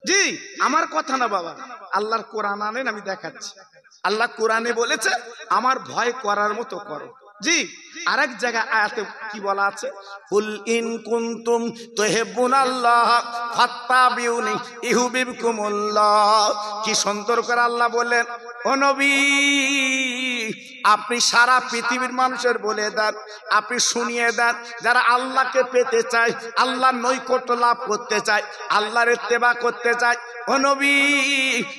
জি, আমার কথা না বাবা, আল্লাহর কোরআন আনেন, আমি দেখাচ্ছি। আল্লাহ কোরআনে বলেছে আমার ভয় করার মতো করো। জি, আরেক জায়গায় আয়াতে কি বলা আছে, কুল ইন কুনতুম তুহিব্বুনাল্লাহ ফাত্তাবিউনি ইউহিব্বুকুমুল্লাহ। কি সুন্দর করে আল্লাহ বলেন, ও নবী আপনি সারা পৃথিবীর মানুষের বলে দেন, আপনি শুনিয়ে দেন, যারা আল্লাহকে পেতে চায়, আল্লাহর নৈকট্য লাভ করতে চায়, আল্লাহর ইত্তেবা করতে চায়, ও নবী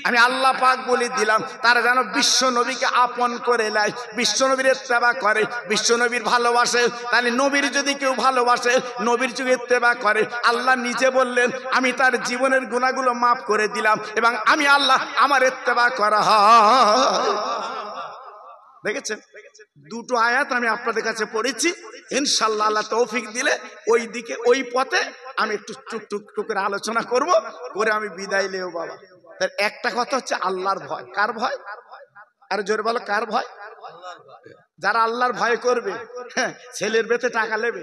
আমি আল্লাহ পাক বলে দিলাম তারা যেন বিশ্ব নবীকে আপন করে নেয়, বিশ্ব নবীর ইত্তেবা করে, বিশ্ব নবীর ভালোবাসে। তাহলে নবীর যদি কেউ ভালোবাসে, নবীর যুগে ইত্তেবা করে, আল্লাহ নিজে বললেন আমি তার জীবনের গুনাহগুলো মাফ করে দিলাম এবং আমি আল্লাহ আমার ইত্তেবা করা হয়। দেখেছেন, দুটো আয়াত আমি আপনাদের কাছে পড়েছি। ইনশাআল্লাহ আল্লাহ তৌফিক দিলে ওই দিকে, ওই পথে আমি একটু টুক করে আলোচনা করব, করে আমি বিদায় নেব বাবা। তার একটা কথা হচ্ছে আল্লাহর ভয়। কার ভয়? আর জোরে বলো, কার ভয়? যারা আল্লাহর ভয় করবে, হ্যাঁ, ছেলের বেতে টাকা নেবে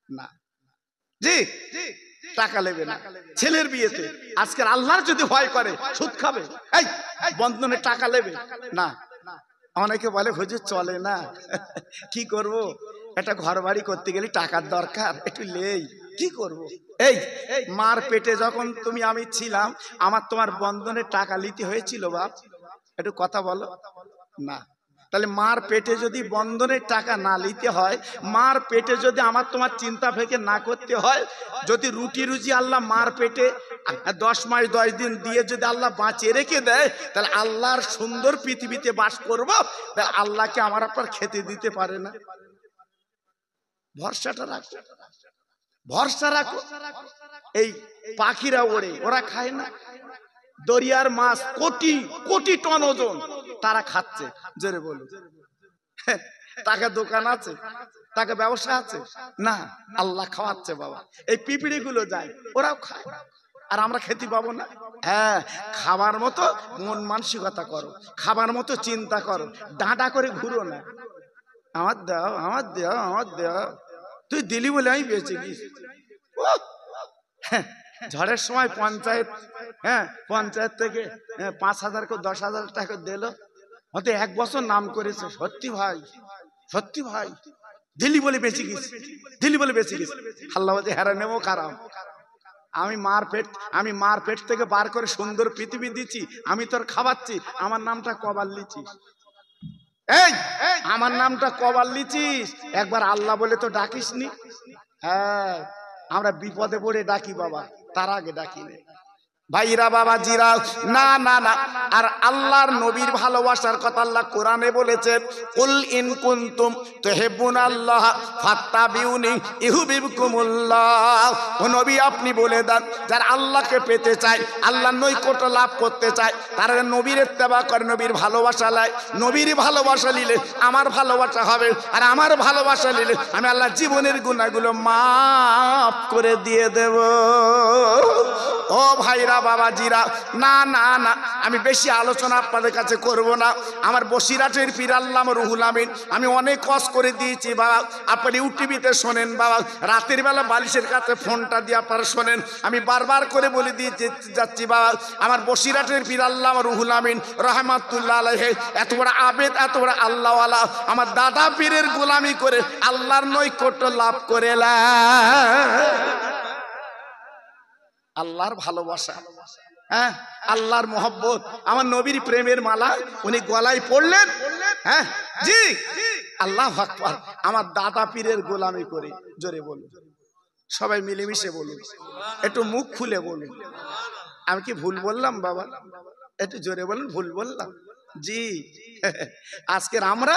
না। জি, টাকা নেবে না ছেলের বিয়েতে। আজকের আল্লাহর যদি ভয় করে সুদ খাবে, এই বন্ধনে টাকা নেবে না। অনেকে বলে হুজুর চলে না, কি করব, একটা ঘর বাড়ি করতে গেলে টাকার দরকার, একটু লেই, কি করব। এই মার পেটে যখন তুমি আমি ছিলাম, আমার তোমার বন্ধনে টাকা নিতে হয়েছিল বাপ? একটু কথা বলো না। তাহলে মার পেটে যদি বন্ধনের টাকা না নিতে হয়, মার পেটে যদি আমার তোমার চিন্তা ফেকে না করতে হয়, যদি রুটি রুজি আল্লাহ মার পেটে 10 মাস 10 দিন দিয়ে যদি আল্লাহ বাঁচিয়ে রেখে দেয়, তাহলে আল্লাহর সুন্দর পৃথিবীতে বাস করব, তাহলে আল্লাহকে আমার আপনার খেতে দিতে পারে না। ভরসাটা রাখো, ভরসা রাখো। এই পাখিরা ওড়ে, ওরা খায় না? দরিয়ার মাছ কোটি কোটি টন ওজন, তারা খাচ্ছে। জোরে বলো, টাকা দোকান আছে, টাকা ব্যবসা আছে না, আল্লাহ খাওয়াচ্ছে বাবা। এই পিঁপড়ে গুলো যায়, ওরাও খায়, আর আমরা খেতে পাবো না? হ্যাঁ, খাবার মতো মন মানসিকতা করো, খাবার মতো চিন্তা করো, ডাঁটা করে ঘুরো না। আমার দাও, আমার দাও, আমার দাও, তুই দিলি বলে আমি বেঁচে গেছি। ঝড়ের সময় পঞ্চায়েত, হ্যাঁ, পঞ্চায়েত থেকে 5,000 করে 10,000 টাকা দিল, হয়তো 1 বছর নাম করেছে। সত্যি ভাই, সত্যি ভাই, দিল্লি বলে বেঁচে গেছি, দিল্লি বলে বেঁচে গেছি। আল্লাহ বলছে হেরা নেবো খারাপ, আমি মার পেট থেকে বার করে সুন্দর পৃথিবী দিচ্ছি, আমি তোর খাওয়াচ্ছি, আমার নামটা কবার লিচিস? এই আমার নামটা কবার লিচিস? একবার আল্লাহ বলে তো ডাকিস নি? হ্যাঁ, আমরা বিপদে পড়ে ডাকি বাবা, তার আগে ডাকি না। ভাইরা বাবা জিরা, না না না। আর আল্লাহর নবীর ভালোবাসার কথা আল্লাহ কোরআনে বলেছেন, কুল ইন কুনতুম তুহিব্বুনাল্লাহ ফাত্তাবিউনি ইউহিব্বুকুমুল্লাহ। ও নবী আপনি বলে দেন, যারা আল্লাহকে পেতে চায়, আল্লাহর নৈকট্য লাভ করতে চায়, তারা নবীর ইত্তেবা করে, নবীর ভালোবাসা নেয়। নবীর ভালোবাসা নিলে আমার ভালোবাসা হবে, আর আমার ভালোবাসা নিলে আমি আল্লাহ জীবনের গুনাহগুলো মাফ করে দিয়ে দেব। ও ভাইরা বাবাজিরা, না না না, আমি বেশি আলোচনা আপনাদের কাছে করব না। আমার বসিরহাটের পীর আল্লামা রুহুল আমিন, আমি অনেক কষ্ট করে দিয়েছি বাবা, আপনি ইউটিভিতে শোনেন বাবা, রাতের বেলা বালিশের কাছে ফোনটা দিয়ে আপনারা শোনেন। আমি বারবার করে বলে দিয়ে যাচ্ছি বাবা, আমার বসিরহাটের পীর আল্লামা রুহুল আমিন রহমাতুল্লাহ আলাইহি এত বড় আবেদ, এত বড় আল্লাহওয়ালা, আমার দাদা পীরের গোলামি করে আল্লাহর নৈকট্য লাভ করে আল্লাহর ভালোবাসা, হ্যাঁ, আল্লাহর মহব্বত, আমার নবীর প্রেমের মালা উনি গলায় পড়লেন। হ্যাঁ জি, আল্লাহু আকবার। আমার দাদা পীরের গোলামি করে, জোরে বলুন, সবাই মিলেমিশে বলুন, একটু মুখ খুলে বলুন। আমি কি ভুল বললাম বাবা? একটু জোরে বলুন, ভুল বললাম? জি, আজকের আমরা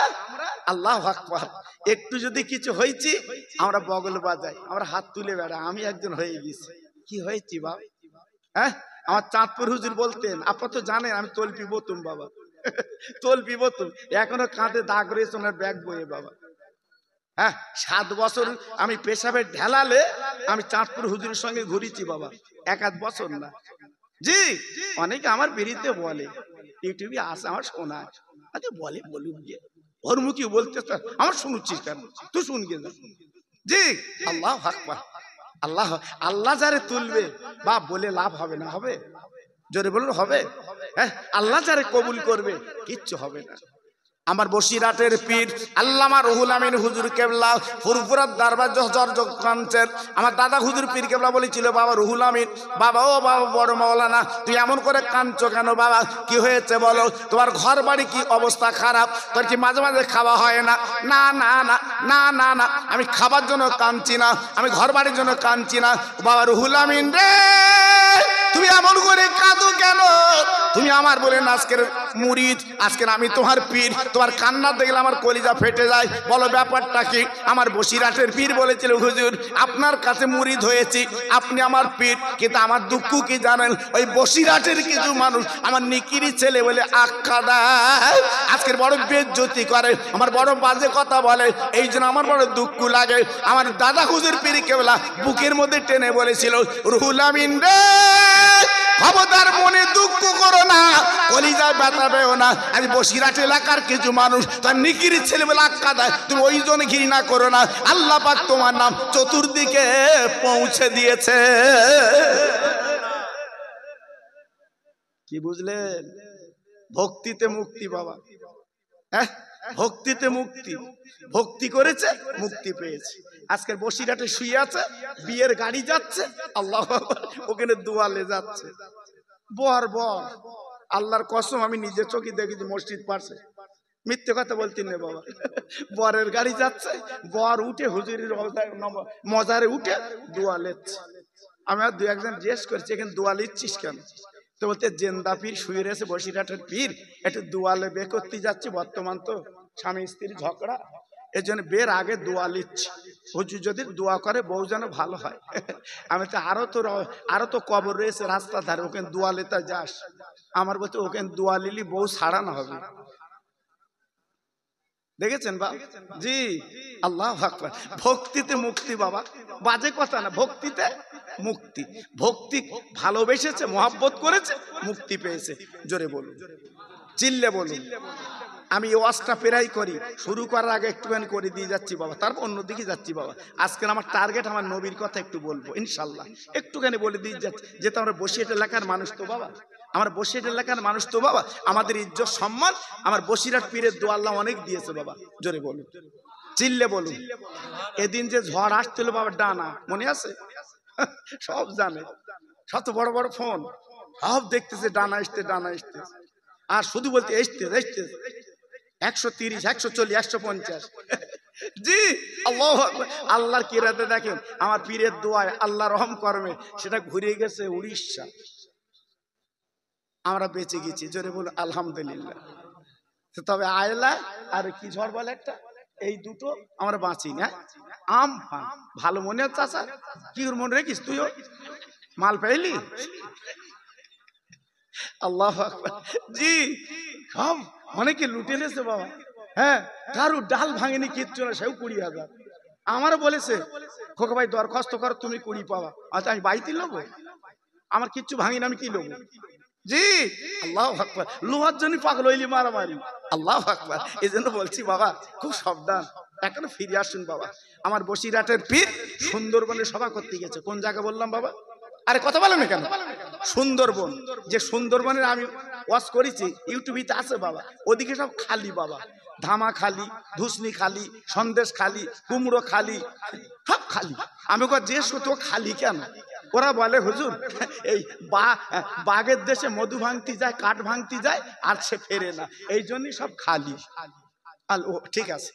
আল্লাহু আকবার, একটু যদি কিছু হয়েছি আমরা বগল বাজাই, আমরা হাত তুলে বেড়া, আমি একজন হয়ে গেছি। কি হয়েছি বাবা? হ্যাঁ, আমার চাঁদপুর হুজুর বলতেন, আপনারা তো জানেন আমি তলপি বতুম বাবা, তলপি বতুম, এখনো কাঁধে দাগ রয়েছে ওনার ব্যাগ বয়ে বাবা। হ্যাঁ, 7 বছর আমি পেশাবে ঢেলালে আমি চাঁদপুর হুজুরের সঙ্গে ঘুরেছি বাবা, 1-1 বছর না। জি, অনেকে আমার বিরুদ্ধে বলে, ইউটিউবে আসে, আমার শোনা, আচ্ছা বলে বলুন, গিয়ে ওর মুখে বলতে আমার শুনছিস কেন, তুই শুন গে না। জি, আল্লাহু আকবার। আল্লাহ আল্লাহ যারে তুলবে বাপ বলে লাভ হবে না? হবে? জোরে বলুন হবে? হ্যাঁ, আল্লাহ যারে কবুল করবে কিচ্ছু হবে না। আমার বসিরহাটের পীর আল্লামা রুহুল আমিন হুজুর কেবলা ফুরফুরার দরবার জর্জকাঞ্চের আমার দাদা হুজুর পীর কেবলা বলেছিল, বাবা রুহুল আমিন, বাবা ও বাবা বড় মাওলানা, তুই এমন করে কাঁদছো কেন বাবা? কি হয়েছে বলো? তোমার ঘর বাড়ি কি অবস্থা খারাপ? তোর কি মাঝে মাঝে খাওয়া হয় না? না না না না না না, আমি খাবার জন্য কাঁদছি না, আমি ঘর বাড়ির জন্য কাঁদছি না। বাবা রুহুল আমিন রে, তুমি এমন করে কাঁদো কেন? তুমি আমার বলেন আজকের মুরিদ, আজকের আমি তোমার পীর, তোমার কান্না দেখলে আমার কলিজা ফেটে যায়। বলো ব্যাপারটা কি? আমার বসিরহাটের পীর বলেছিল, হুজুর আপনার কাছে মুরিদ হয়েছি, আপনি আমার পীর, কিন্তু আমার দুঃখ কি জানেন? ওই বসিরহাটের কিছু মানুষ আমার নিকিরি ছেলে বলে আখ্যা দেয়, আজকের বড় বেজ্জতি করে, আমার বড় বাজে কথা বলে, এই জন্য আমার বড় দুঃখ লাগে। আমার দাদা হুজুর পীর কেবলা বুকের মধ্যে টেনে বলেছিল, রুহুল আমিন রে, খবরদার মনে দুঃখ করো না, কলিজায় ব্যথা পেও না। আজ বসিরহাট এলাকার কিছু মানুষ তার নিকিরি ছেলে বলে আখ্যা দেয়, তুমি ওই জন্য ঘৃণা করো না, আল্লাহ পাক তোমার নাম চতুর্দিকে পৌঁছে দিয়েছে। কি বুঝলেন? ভক্তিতে মুক্তি বাবা, হ্যাঁ ভক্তিতে মুক্তি। ভক্তি করেছে, মুক্তি পেয়েছে। আজকের বসিরহাটে শুয়ে আছে, বিয়ের গাড়ি যাচ্ছে, আল্লাহ ওখানে দুয়ালে যাচ্ছে, বর বর, আল্লাহর কসম আমি নিজের চোখে দেখেছি মসজিদ পাশে, মিথ্যে কথা বলতেন না বাবা। বরের গাড়ি যাচ্ছে, বর উঠে হুজুরের মজারে উঠে দোয়া লেচ্ছে। আমি আর দু একজন জিজ্ঞেস করছি, এখানে দোয়া লিচ্ছিস কেন? তো বলতে জেন্দা পীর শুয়ে রয়েছে বসিরহাটের পীর, একটু দোয়ালে বে করতে যাচ্ছি, বর্তমান তো স্বামী স্ত্রীর ঝগড়া, এই জন্য বের আগে দোয়া লিচ্ছি, হুজুর যদি দোয়া করে বউ যেন ভালো হয়। আমি তো আরো তো কবর রয়েছে রাস্তা ধারে, ওখানে দোয়া লেতে যাস? আমার বলতে ওখানে দোয়া লিলি বউ ছাড়ানো হবে। দেখেছেন বা? জি, আল্লাহু আকবার। ভক্তিতে মুক্তি বাবা, বাজে কথা না, ভক্তিতে মুক্তি। ভক্তি ভালোবেসেছে, মহব্বত করেছে, মুক্তি পেয়েছে। জোরে বলুন, চিল্লে বলুন। আমি ওয়াজটা প্রায় করি, শুরু করার আগে একটুখানি করে দিয়ে যাচ্ছি বাবা, তারপর অন্যদিকে যাচ্ছি বাবা। আজকের আমার টার্গেট আমার নবীর কথা একটু বলবো ইনশাল্লাহ, একটুখানি বলে দিয়ে যাচ্ছি, যেহেতু আমরা বসিরহাট এলাকার মানুষ তো বাবা, আমার বসিরহাট এলাকার মানুষ তো বাবা, আমাদের ইজ্জত সম্মান আমার বসিরহাট পীরের দোয়া আল্লাহ অনেক দিয়েছে বাবা। জোরে বলুন, চিল্লে বলুন। এদিন যে ঝড় আসছিল বাবা, ডানা মনে আছে? সব জানে, শত বড় বড় ফোন, সব দেখতেছে ডানা আসতে, ডানা আসতে, আর শুধু বলতে আসতে আসতে 130, 140, 150। জি আল্লাহ, আল্লাহর কিরাতে দেখেন আমার পীরের দোয়ায় আল্লাহ রহম করমে সেটা ঘুরে গেছে উড়িষ্যা, আমরা বেঁচে গেছি। জোরে বলুন আলহামদুলিল্লাহ। তবে আয়লা আর কি ঝড় বলে একটা, এই দুটো আমরা বাঁচি না। আমফান ভালো মনে হচ্ছে, চাচা কি মনে রেখিস তুইও? মাল পাইলি? আল্লাহ আকবার। জি সব অনেকে লুটে নিয়েছে বাবা, হ্যাঁ কারো ডাল ভাঙেনি, কিচ্ছু না, সেও 20,000। আমারও বলেছে, খোকা ভাই দরখাস্ত করো, তুমি 20 পাবা। আচ্ছা আমি বাইতে লোবো, আমার কিচ্ছু ভাঙিনি, আমি কি লোবো? জি আল্লাহু আকবার। লোহার জন্য পাগল হইলি মারামারি, আল্লাহু আকবার। এই জন্য বলছি বাবা খুব সাবধান, এখনো ফিরে আসুন বাবা। আমার বসিরহাটের পীর সুন্দরবনে সভা করতে গেছে। কোন জায়গা বললাম বাবা? আরে কথা বলেন কেন? সুন্দরবন। যে সুন্দরবনের আমি ওয়াজ করেছি, ইউটিউবে আছে বাবা, ওদিকে সব খালি বাবা, ধামা খালি, ধুসনি খালি, সন্দেশ খালি, কুমড়ো খালি, সব খালি। আমি ওকে জিজ্ঞেস করতে, খালি কেন? ওরা বলে হুজুর এই বাঘের দেশে মধু ভাঙতি যায়, কাঠ ভাঙতি যায়, আর সে ফেরে না, এই জন্যই সব খালি। ও ঠিক আছে,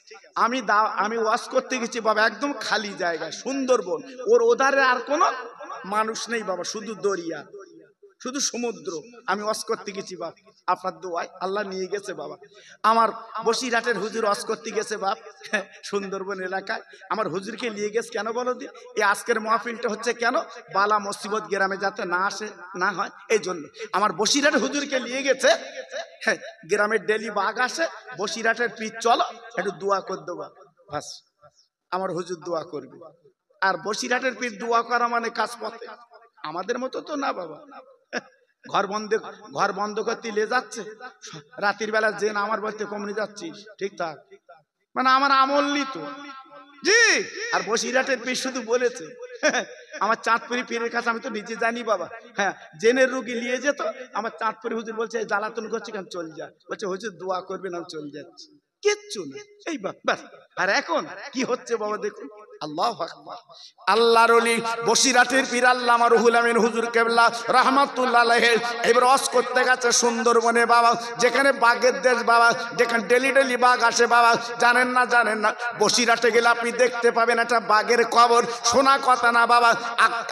আমি ওয়াজ করতে গেছি বাবা একদম খালি জায়গায়, সুন্দরবন, ওর ওধারে আর কোনো মানুষ নেই বাবা, শুধু দরিয়া, শুধু সমুদ্র। আমি ওয়াজ করতে গেছি বাপ, আপনার দোয়ায় আল্লাহ নিয়ে গেছে বাবা। আমার বসিরহাটের হুজুর ওয়াজ করতে গেছে বাপ সুন্দরবন এলাকায়। আমার হুজুরকে নিয়ে গেছে কেন বলো দি? এই আজকের মাহফিলটা হচ্ছে কেন, বালা মুসিবত গ্রামে যাতে না আসে, না হয়, এই জন্য আমার বসিরহাটের হুজুরকে নিয়ে গেছে। হ্যাঁ গ্রামের ডেলি বাঘ আসে, বসিরহাটের পীর চলো একটু দোয়া করে দেবা, বাস আমার হুজুর দোয়া করবে। আর বসিরহাটের পীর দোয়া করা মানে কাজ পথে, আমাদের মতো তো না বাবা। ঘর বন্ধ করতে লে যাচ্ছে, রাতের বেলা জেন আমার বলতে কমনে যাচ্ছিস, ঠিক থাক, মানে আমার আমল নিত। জি আর বসিরহাটের পীর শুধু বলেছে আমার চাঁদপুরি পীরের কাছে আমি তো নিজে জানি বাবা, হ্যাঁ, জেনের রুগী নিয়ে যেত, আমার চাঁদপুরি হুজুর বলছে জ্বালাতন করছে কেন, চল যা, বলছে হুজুর দোয়া করবেন, আমি চল যাচ্ছি, কিচ্ছু না, এই বাস। আর এখন কি হচ্ছে বাবা দেখুন, আল্লাহু আকবার। আল্লাহর ওলি বসিরহাটের পীর আল্লামা রুহুল আমিন হুজুর কেবলা রাহমাতুল্লাহ আলাইহি এবার ওয়াজ করতে গেছে সুন্দরবনে বাবা, যেখানে বাঘের দেশ বাবা, যেখানে ডেলি ডেলি বাঘ আসে বাবা, জানেন না, বসিরহাটে গেলে আপনি দেখতে পাবেন একটা বাঘের কবর, শোনা কথা না বাবা,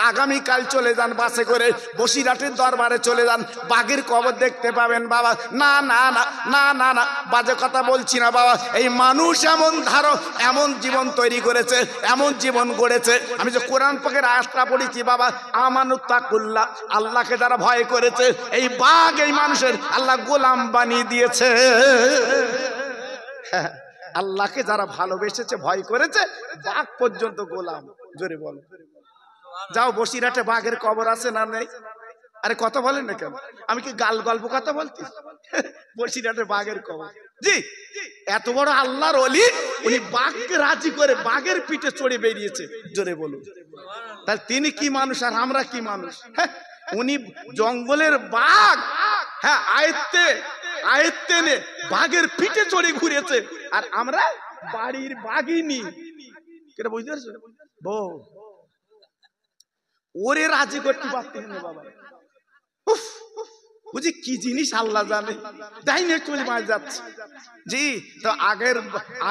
আগামীকাল চলে যান বাসে করে বসিরহাটের দরবারে চলে যান, বাঘের কবর দেখতে পাবেন বাবা। না না না না না না, বাজে কথা বলছি না বাবা, এই মানুষ এমন ধারক, এমন জীবন তৈরি করেছে, এমন জীবন গড়েছে। আমি যে কোরআন পাকের আয়াতটা পড়েছি বাবা, আমানুত তাকুল্লাহ, আল্লাহকে যারা ভয় করেছে, এই বাঘ এই মানুষের আল্লাহ গোলাম বানিয়ে দিয়েছে। আল্লাহকে যারা ভালোবেসেছে, ভয় করেছে, বাঘ পর্যন্ত গোলাম। জোরে বলো। যাও বসিরহাটে বাঘের কবর আছে না নেই? আরে কথা বলেন না কেন, আমি কি গাল গল্প কথা বলছি? বসিরহাটে বাঘের কবর, জি, এত বড় আল্লাহর ওলি, উনি বাঘকে রাজি করে বাঘের পিঠে চড়ে বেরিয়েছে। জোরে বলুন। তাহলে তিনি কি মানুষ আর আমরা কি মানুষ? উনি জঙ্গলের বাঘ, হ্যাঁ, আয়ত্তে নে বাঘের পিঠে চড়ে ঘুরেছে, আর আমরা বাড়ির বাঘিনী, কেন বুঝতে পারছো? বউ ওরে রাজি করতে পারতেন না বাবা। বুঝি কি জিনিস আল্লাহ জানে, তাই না চলে মাছ যাচ্ছে। জি, তো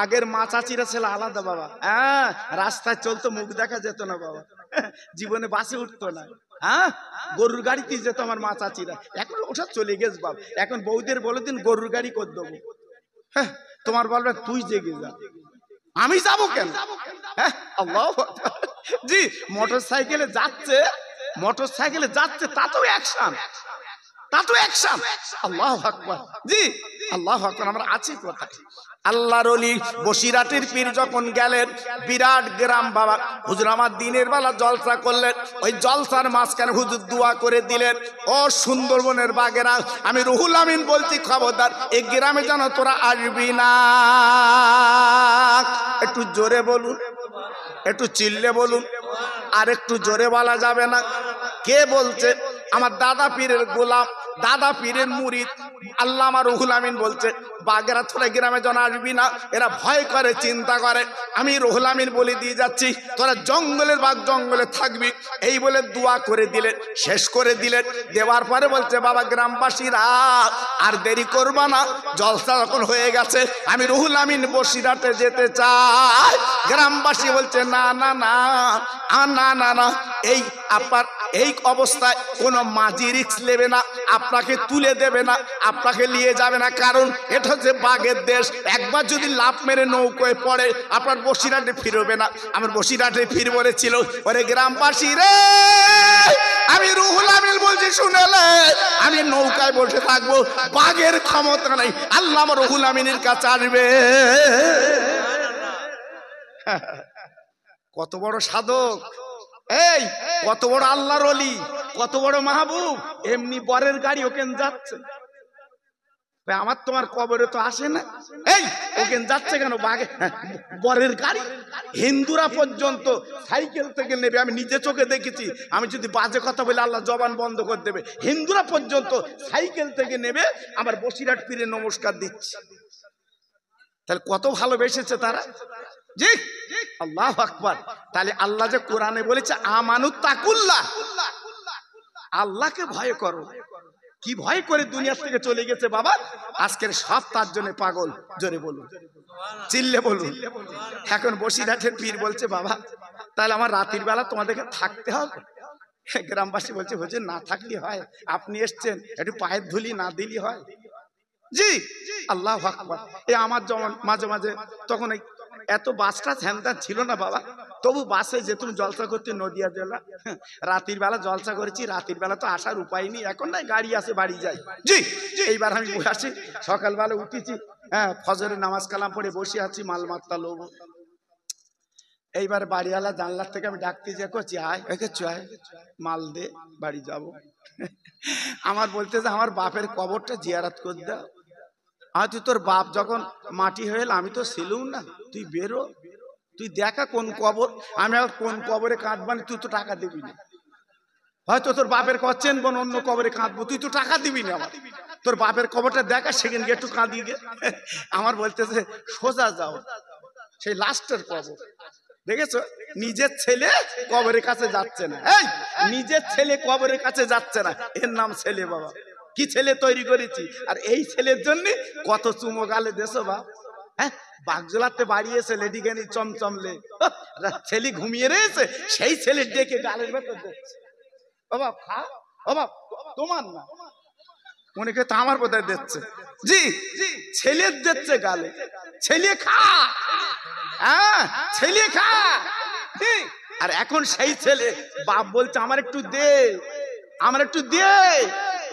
আগের মা চাচিরা ছিল আলাদা বাবা, হ্যাঁ, রাস্তায় চলতো, মুখ দেখা যেত না বাবা, জীবনে বাসে উঠতো না, হ্যাঁ, গরুর গাড়িতে যেত আমার মা চাচিরা। এখন ওসব চলে গেছে বাবা, এখন বউদের বলে দিন গরুর গাড়ি করে দেবো, হ্যাঁ, তোমার বলবে তুই জেগে যা, আমি যাবো কেন? হ্যাঁ, আল্লাহ, জি, মোটর সাইকেলে যাচ্ছে, তাতেও অ্যাকশন, আল্লাহু আকবার, জি, আল্লাহু আকবার। আমরা আছি কোথায়? আল্লাহর ওলি বসিরহাটের পীর যখন গেলেন, বিরাট গ্রাম বাবা, হুজুর আমার দিনের বেলা জলসা করলেন, ওই জলসার মাঝখানে হুজুর দোয়া করে দিলেন, ও সুন্দরবনের বাঘেরা, আমি রুহুল আমিন বলছি, খবরদার এই গ্রামে যেন তোরা আসবি না। একটু জোরে বলুন, একটু চিল্লে বলুন, আর একটু জোরে বলা যাবে না? কে বলছে? আমার দাদা পীরের গোলাম, দাদা পীরের মুরিদ আল্লামা রুহুল আমিন বলছে, বাঘেরা তোরা গ্রামে যেন আসবি না, এরা ভয় করে, চিন্তা করে। আমি রুহুল আমিন বলে দিয়ে যাচ্ছি, তোরা জঙ্গলের বাঘ জঙ্গলে থাকবি, এই বলে দোয়া করে দিলেন, শেষ করে দিলেন। দেওয়ার পরে বলছে, বাবা গ্রামবাসীরা আর দেরি করবা না, জলসা যখন হয়ে গেছে, আমি রুহুল আমিন বসিরহাটে যেতে চাই। গ্রামবাসী বলছে, না না না না না না, এই আপনার এই অবস্থায় কোনো মাঝি রিস্ক নেবে না, আপনাকে তুলে দেবে না, আপনাকে নিয়ে যাবে না, কারণ এটা হচ্ছে বাঘের দেশ। একবার যদি লাফ মেরে নৌকোয় পড়ে, আপনার বসিরহাটে ফিরবে না। আমার বসিরহাটে ফির বলেছিল, ওরে গ্রামবাসী রে, আমি রুহুল আমিন বলছি শুনেলে, আমি নৌকায় বসে থাকবো, বাঘের ক্ষমতা নেই, আল্লাহ আমার রুহুল আমিনের কাছে আসবে। কত বড় সাধক, এই কত বড় আল্লাহর ওলি, কত বড় মাহবুব, এমনি বরের গাড়ি ওখান যাচ্ছে। আমার তোমার কবরে তো আসে না, এই ওখান যাচ্ছে কেন? বাঘে বরের গাড়ি, হিন্দুরা পর্যন্ত সাইকেল থেকে নেবে, আমি নিজে চোখে দেখেছি। আমি যদি বাজে কথা বলে আল্লাহ জবান বন্ধ করে দেবে। হিন্দুরা পর্যন্ত সাইকেল থেকে নেবে, আমার বসিরহাট পীরে নমস্কার দিচ্ছে। তাহলে কত ভালোবেসেছে তারা, জি, আল্লাহু আকবার। তাহলে আল্লাহ যে কোরআনে বলেছে, আমানুত তাকুল্লাহ, আল্লাহকে ভয় করো। কি ভয় করে দুনিয়া থেকে চলে গেছে বাবা, আজকের সব তার জন্য পাগল। জোরে বলুন, চিল্লে বলুন। এখন বসিরহাটের পীর বলছে, বাবা তাহলে আমার রাতের বেলা তোমাদেরকে থাকতে হবে? গ্রামবাসী বলছে, হুজুর না থাকলে হয়, আপনি এসছেন, একটু পায়ের ধুলি না দিলি হয়। জি, আল্লাহু আকবার। এই আমার যেমন মাঝে মাঝে তখন এত বাসটা ধ্যান ছিল না বাবা, তবু বাসে যেতুম জলসা করতে নদিয়া জেলা, রাতের বেলা জলসা করেছি। রাতের বেলা তো আসার উপায় নেই, এখন নাই গাড়ি আছে, বাড়ি যাই। জি, এইবার আমি আসি, সকালবেলা উঠেছি, হ্যাঁ, ফজরের নামাজ কালাম পড়ে বসে আছি, মাল মাত্তা লোব। এইবার বাড়িওয়ালা জানলার থেকে আমি ডাকতে যে, করছি আয়, আয় মাল দে, বাড়ি যাব। আমার বলতে যে, আমার বাপের কবরটা জিয়ারত করে দাও। তুই তোর বাপ যখন মাটি হয়ে এলো, আমি তো ছিলুম না, তুই বেরো। তুই দেখা কোন কবর, আমি আর কোন কবরে কাঁদবানি, তুই তো টাকা দিবি না। হয়তো তোর বাপের কবর চেনবো, অন্য কবরে কাঁদবো, তুই তো টাকা দিবি না। আমার তোর বাপের কবরটা দেখা, সেখানে গিয়ে একটু কাঁদিয়ে গে। আমার বলতেছে সোজা যাও, সেই লাস্টের কবর। দেখেছো, নিজের ছেলে কবরের কাছে যাচ্ছে না। এই নিজের ছেলে কবরের কাছে যাচ্ছে না, এর নাম ছেলে বাবা। কি ছেলে তৈরি করেছি, আর এই ছেলের জন্য কত চুমো গালে দেশো বা। হ্যাঁ, বাগজোলাতে বাড়িয়েছে লেডিকেনি চমচমলে, ছেলে ঘুমিয়ে রয়েছে, সেই ছেলে ডেকে গালের ভেতর দিচ্ছে। বাবা খা, বাবা তোমার না, মনে করে আমার বোধহয় দিচ্ছে। জি, ছেলের দিচ্ছে গালে, ছেলে খা, হ্যাঁ ছেলে খা। আর এখন সেই ছেলে বাপ বলছে আমার একটু দে, আমার একটু দে,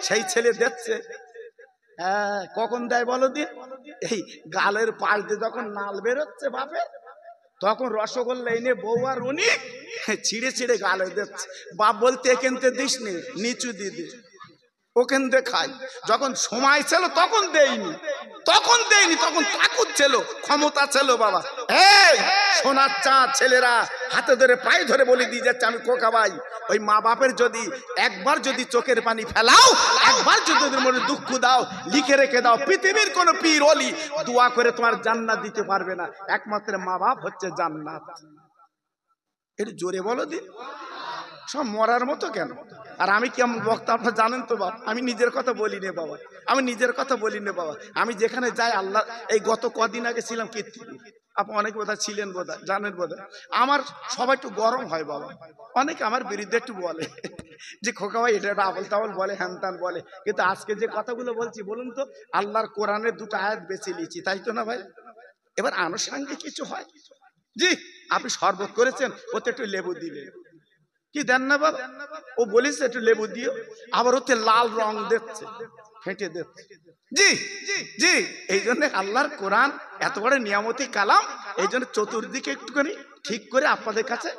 সেই ছেলে দিচ্ছে। হ্যাঁ, কখন দেয় বলো দিন? এই গালের পাশ দিয়ে যখন নাল বেরোচ্ছে বাপে, তখন রসগোল্লা এনে বউ আর উনি ছিঁড়ে ছিঁড়ে গালে দিচ্ছে। বাপ বলতে এখানতে দিস নি, নিচু দিদি, ওখান দিয়ে খাই। যখন সময় ছিল তখন দেয়নি, তখন দেয়নি, তখন তাকুত ছিল, ক্ষমতা ছিল বাবা। এই সোনার চাঁদ ছেলেরা হাতে ধরে পায়ে ধরে বলে দিয়ে যাচ্ছে আমি খোকা ভাই, ওই মা বাপের যদি একবার যদি চোখের পানি ফেলাও, একবার যদি ওদের মনে দুঃখ দাও, লিখে রেখে দাও, পৃথিবীর কোন পীর ওলি দোয়া করে তোমার জান্নাত দিতে পারবে না, একমাত্র মা বাপ হচ্ছে জান্নাত। একটু জোরে বলো দিন। সব মরার মতো কেন? আর আমি কেমন বক্তা আপনারা জানেন তো বাবা, আমি নিজের কথা বলি নে বাবা, আমি নিজের কথা বলি নে বাবা। আমি যেখানে যাই আল্লাহ, এই গত কদিন আগে ছিলাম কীর্তিপুর, আপনি অনেক বোধহয় ছিলেন, বোধহয় জানেন বোধহয়। আমার সবাই একটু গরম হয় বাবা, অনেকে আমার বিরুদ্ধে একটু বলে যে খোকা ভাই এটা আবল তাবল বলে, হ্যান ত্যান বলে। কিন্তু আজকে যে কথাগুলো বলছি, বলুন তো, আল্লাহর কোরআনের দুটো আয়াত বেছে নিয়েছি, তাই তো না ভাই? এবার আনুষঙ্গিক কিছু হয়। জি, আপনি শরবত করেছেন, ওতে একটু লেবু দিলে কি দেন না বাবা? ও বলেছে একটু লেবু দিও, আবার ওতে লাল রং দিচ্ছে, ফেটে দিচ্ছে। জি জি, এই জন্য আল্লাহর কোরআন এত বড় নিয়ামতি কালাম, এই জন্য চতুর্দিকে একটুখানি ঠিক করে আপনাদের কাছে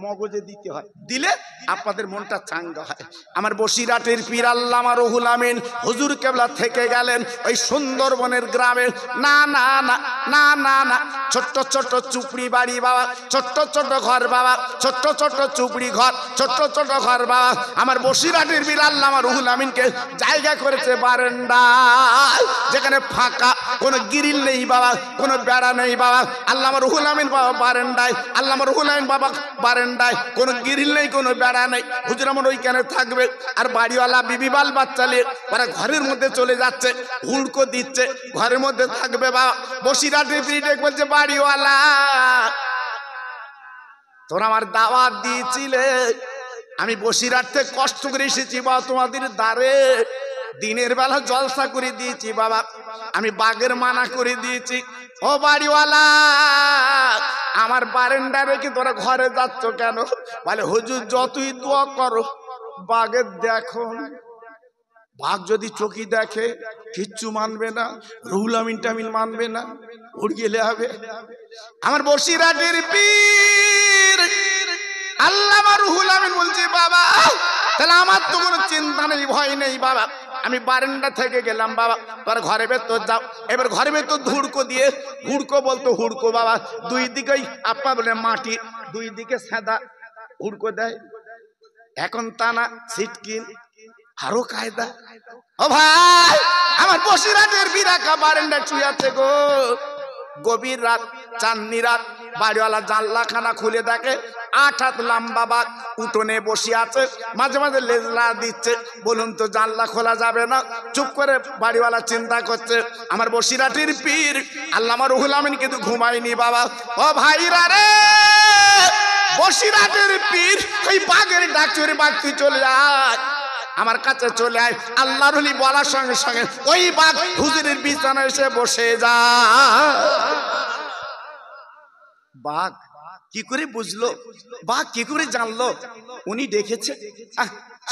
মগজে দিতে হয়, দিলে আপনাদের মনটা চাঙ্গা হয়। আমার বসিরহাটের পীর আল্লামা রুহুল আমিন হুজুর কেবলা থেকে গেলেন ওই সুন্দরবনের গ্রামে। না না না না না না, ছোট্ট ছোট্ট চুপড়ি বাড়ি বাবা, ছোট্ট ছোট্ট ঘর বাবা, ছোট্ট ছোট্ট চুপড়ি ঘর, ছোট্ট ছোট্ট ঘর বাবা। আমার বসিরহাটের পীর আল্লামা রুহুল আমিনকে জায়গা করেছে বারান্দায়, যেখানে ফাঁকা, কোনো গ্রিল নেই বাবা, কোনো বেড়া নেই বাবা। আল্লামা রুহুল আমিন বাবা বারান্দায়, আল্লামা রুহুল আমিন বাবা বারান্দায়, কোনো গ্রিল নেই, কোনো বেড়া নেই। হুজুর আমার ওইখানে থাকবে, আর বাড়িওয়ালা বিবি বাল বাচ্চা নিয়ে ওরা ঘরের মধ্যে চলে যাচ্ছে, হুড়কো দিচ্ছে, ঘরের মধ্যে থাকবে বাবা। বসিরহাটের পীর বলছে বাড়িওয়ালা, তোরা আমার দাওয়াত দিয়েছিলে, আমি বসিরহাট থেকে কষ্ট করে এসেছি বাবা তোমাদের দ্বারে, দিনের বেলা জলসা করে দিয়েছি বাবা, আমি বাঘের মানা করে দিয়েছি। ও বাড়িওয়ালা, আমার বারান্দা রেখে তোরা ঘরে যাচ্ছ কেন? বলে হুজুর যতই দোয়া করো বাঘের দেখো, বাঘ যদি চোখি দেখে কিচ্ছু মানবে না, রুহুল আমিন টামিন মানবে না, উড়ে গেলে হবে। আমার বসিরহাটের পীর আল্লামা রুহুল আমিন বলছে বাবা, তাহলে আমার তো কোনো চিন্তা নেই, ভয় নেই বাবা, আমি বারান্দা থেকে গেলাম বাবা, তোর ঘরে ভেতর যাও। এবার ঘরে ভেতর হুড়কো দিয়ে, হুড়কো বলতো হুড়কো বাবা, দুই দিকেই আপা বলে মাটি, দুই দিকে সাদা হুড়কো দেয়, এখন তা না সিটকিন, আরো কায়দা। ও ভাই, আমার বসিরহাটের বিরাকা বারান্দা শুয়ে আছে গো, গভীর রাত, চাঁদনি রাত, বাড়িওয়ালা জানলাখানা খুলে দেখে 8 হাত লম্বা বাঘ উঠোনে বসে আছে, মাঝে মাঝে লেজলা দিচ্ছে। বলুন তো জানলা খোলা যাবে না? চুপ করে বাড়িওয়ালা চিন্তা করছে। আমার বসিরহাটের পীর আল্লামা রুহুল আমিন কিন্তু ঘুমায়নি বাবা। ও ভাইরা রে, বসিরহাটের পীর ওই বাঘের ডাক চুরি, বাঘ তুই চলে আয়, আমার কাছে চলে আয়। আল্লাহর ওলি বলার সঙ্গে সঙ্গে ওই বাঘ হুজুরের বিছানায় এসে বসে যায়। বাঘ কি করে বুঝলো, বাঘ কি করে জানলো? উনি দেখেছে,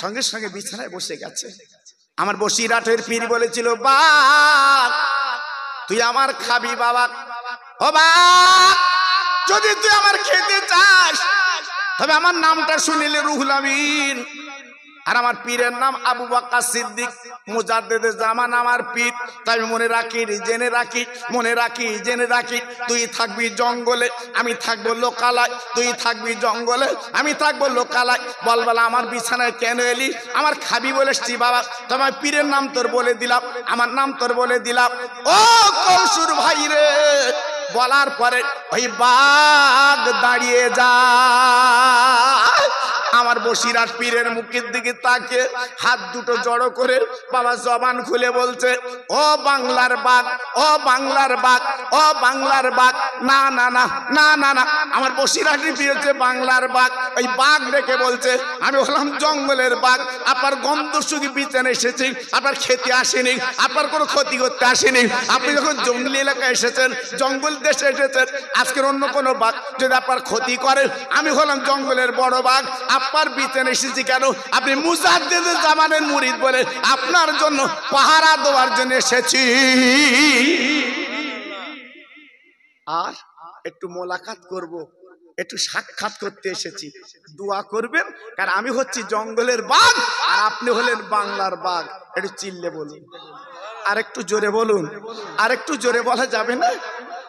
সঙ্গে সঙ্গে বিছানায় বসে গেছে। আমার বসিরহাটের পীর বলেছিল বাঘ তুই আমার খাবি বাবা। ও বাঘ, যদি তুই আমার খেতে চাস তবে আমার নামটা শুনিলে রুহুল আমিন, আর আমার পীরের নাম আবু বকর সিদ্দিক মুজাদ্দিদে জামান আমার পীর। তাই মনে রাখি, জেনে রাখি, মনে রাখি, জেনে রাখি, তুই থাকবি জঙ্গলে, আমি থাকবো লোকালয়। তুই থাকবি জঙ্গলে, আমি থাকবো লোকালয়। বলবেলা আমার বিছানায় কেন এলি? আমার খাবি বলেছি বাবা, তোমার পীরের নাম তোর বলে দিলাম, আমার নাম তোর বলে দিলাম। ও কৌশুর ভাই রে, বলার পরে ওই বাঘ দাঁড়িয়ে যায়। আমার বসিরহাট পীরের মুখের দিকে তাকে হাত দুটো জড়ো করে বাবা জবান খুলে বলছে, ও বাংলার বাঘ, ও বাংলার বাঘ, ও বাংলার বাঘ। না না না না না না, আমার বসিরহাটি পীর হচ্ছে বাংলার বাঘ। ওই বাঘ ডেকে বলছে, আমি হলাম জঙ্গলের বাঘ, আপনার গন্ধ শুধু বিছানে এসেছি, আপনার খেতে আসেনি, আপনার কোনো ক্ষতি করতে আসেনি। আপনি যখন জঙ্গলি এলাকায় এসেছেন, জঙ্গল দেশে এসেছেন, আজকের অন্য কোনো বাঘ যদি আপনার ক্ষতি করে, আমি হলাম জঙ্গলের বড় বাঘ, আপনার বিছানে এসেছি কেন? আপনি মুজাদ্দিদে জামানের মুরিদ বলে আপনার জন্য পাহারা দেওয়ার জন্য এসেছি। আর একটু মোলাকাত করব, একটু সাক্ষাৎ করতে এসেছি, দোয়া করবেন, কারণ আমি হচ্ছি জঙ্গলের বাঘ আর আপনি হলেন বাংলার বাঘ। একটু চিল্লে বলুন, আর একটু জোরে বলুন, আর একটু জোরে বলা যাবে না?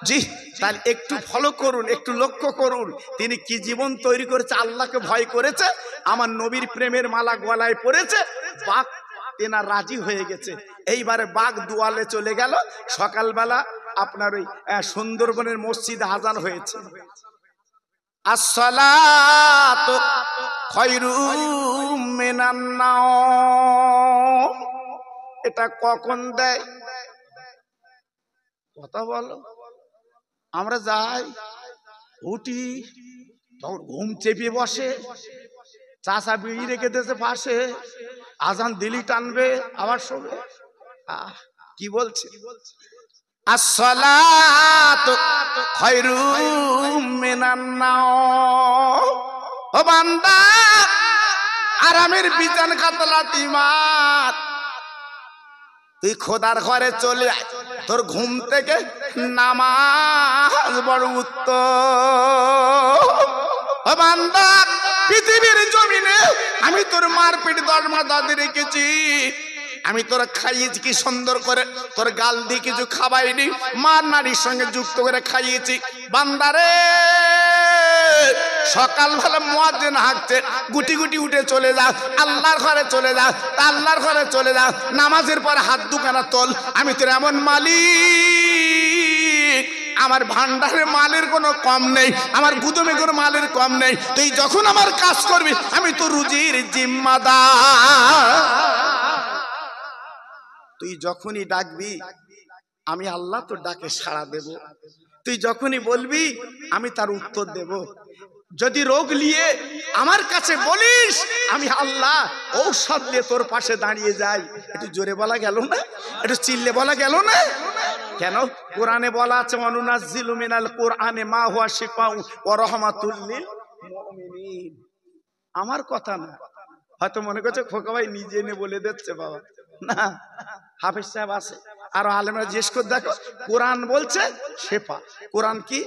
জি, তাহলে একটু ফলো করুন, একটু লক্ষ্য করুন, তিনি কি জীবন তৈরি করেছে, আল্লাহকে ভয় করেছে, আমার নবীর প্রেমের মালা গলায় পড়েছে, বাঘ তেনা রাজি হয়ে গেছে। এইবারে বাঘ দুয়ালে চলে গেল। সকালবেলা আপনার ওই সুন্দরবনের মসজিদে আযান হয়েছে, আসসালাতু খায়রুম মিনান নাওম। এটা কখন দেয়? কথা বলো। আমরা যাই, উঠি, তখন ঘুম চেপে বসে, চাচা বিড়ি রেখে দিয়েছে পাশে, আজান দিলি টানবে, আবার শোবে। কি বলছে? আসসালাতু খায়রুম মিনান নাওম। ও বান্দা, আরামের বিছান কাতলাতি মাত, তুই খোদার ঘরে চলে আয়, তোর ঘুম থেকে নামাজ বড় উত্তম। ও বান্দা, পৃথিবীর জমিনে আমি তোর মার পেট 10 মাস দাদি রেখেছি, আমি তোরা খাইয়েছি কি সুন্দর করে, তোর গাল দিয়ে কিছু খাওয়াইনি, মার নারীর সঙ্গে যুক্ত করে খাইয়েছি। বান্দারে, সকালবেলা মুয়াজ্জিন হাঁকছে, গুটি গুটি উঠে চলে যাও, আল্লাহর ঘরে চলে যাও, আল্লাহর ঘরে চলে যাও, নামাজের পর হাত দুখানা তোল, আমি তোর এমন মালিক, আমার ভান্ডারে মালের কোনো কম নেই, আমার গুদমে কোনো মালের কম নেই। তুই যখন আমার কাজ করবি, আমি তো রুজির জিম্মাদার। তুই যখনই ডাকবি, আমি আল্লাহ তোর ডাকে সাড়া দেব। তুই যখনই বলবি, আমি তার উত্তর দেব। যদি রোগ নিয়ে আমার কাছে বলিস, আমি আল্লাহ ঔষধ দিয়ে তোর পাশে দাঁড়িয়ে যাই। একটু জোরে বলা গেল না? একটু চিল্লে বলা গেল না? কেন? কোরআনে বলা আছে, ওয়ানুনাজ্জিলু মিনাল কোরআনে মা হুয়া শিফাউ ওয়া রাহমাতুল লিল মুমিনিন। আমার কথা না, হয়তো মনে করছে খোকা ভাই নিজে এনে বলে দিচ্ছে বাবা, না, হাফেজ সাহেব আছে, আর আলেমরা জিজ্ঞেস করে দেখো, কোরআন বলছে শেফা। কোরআন কি?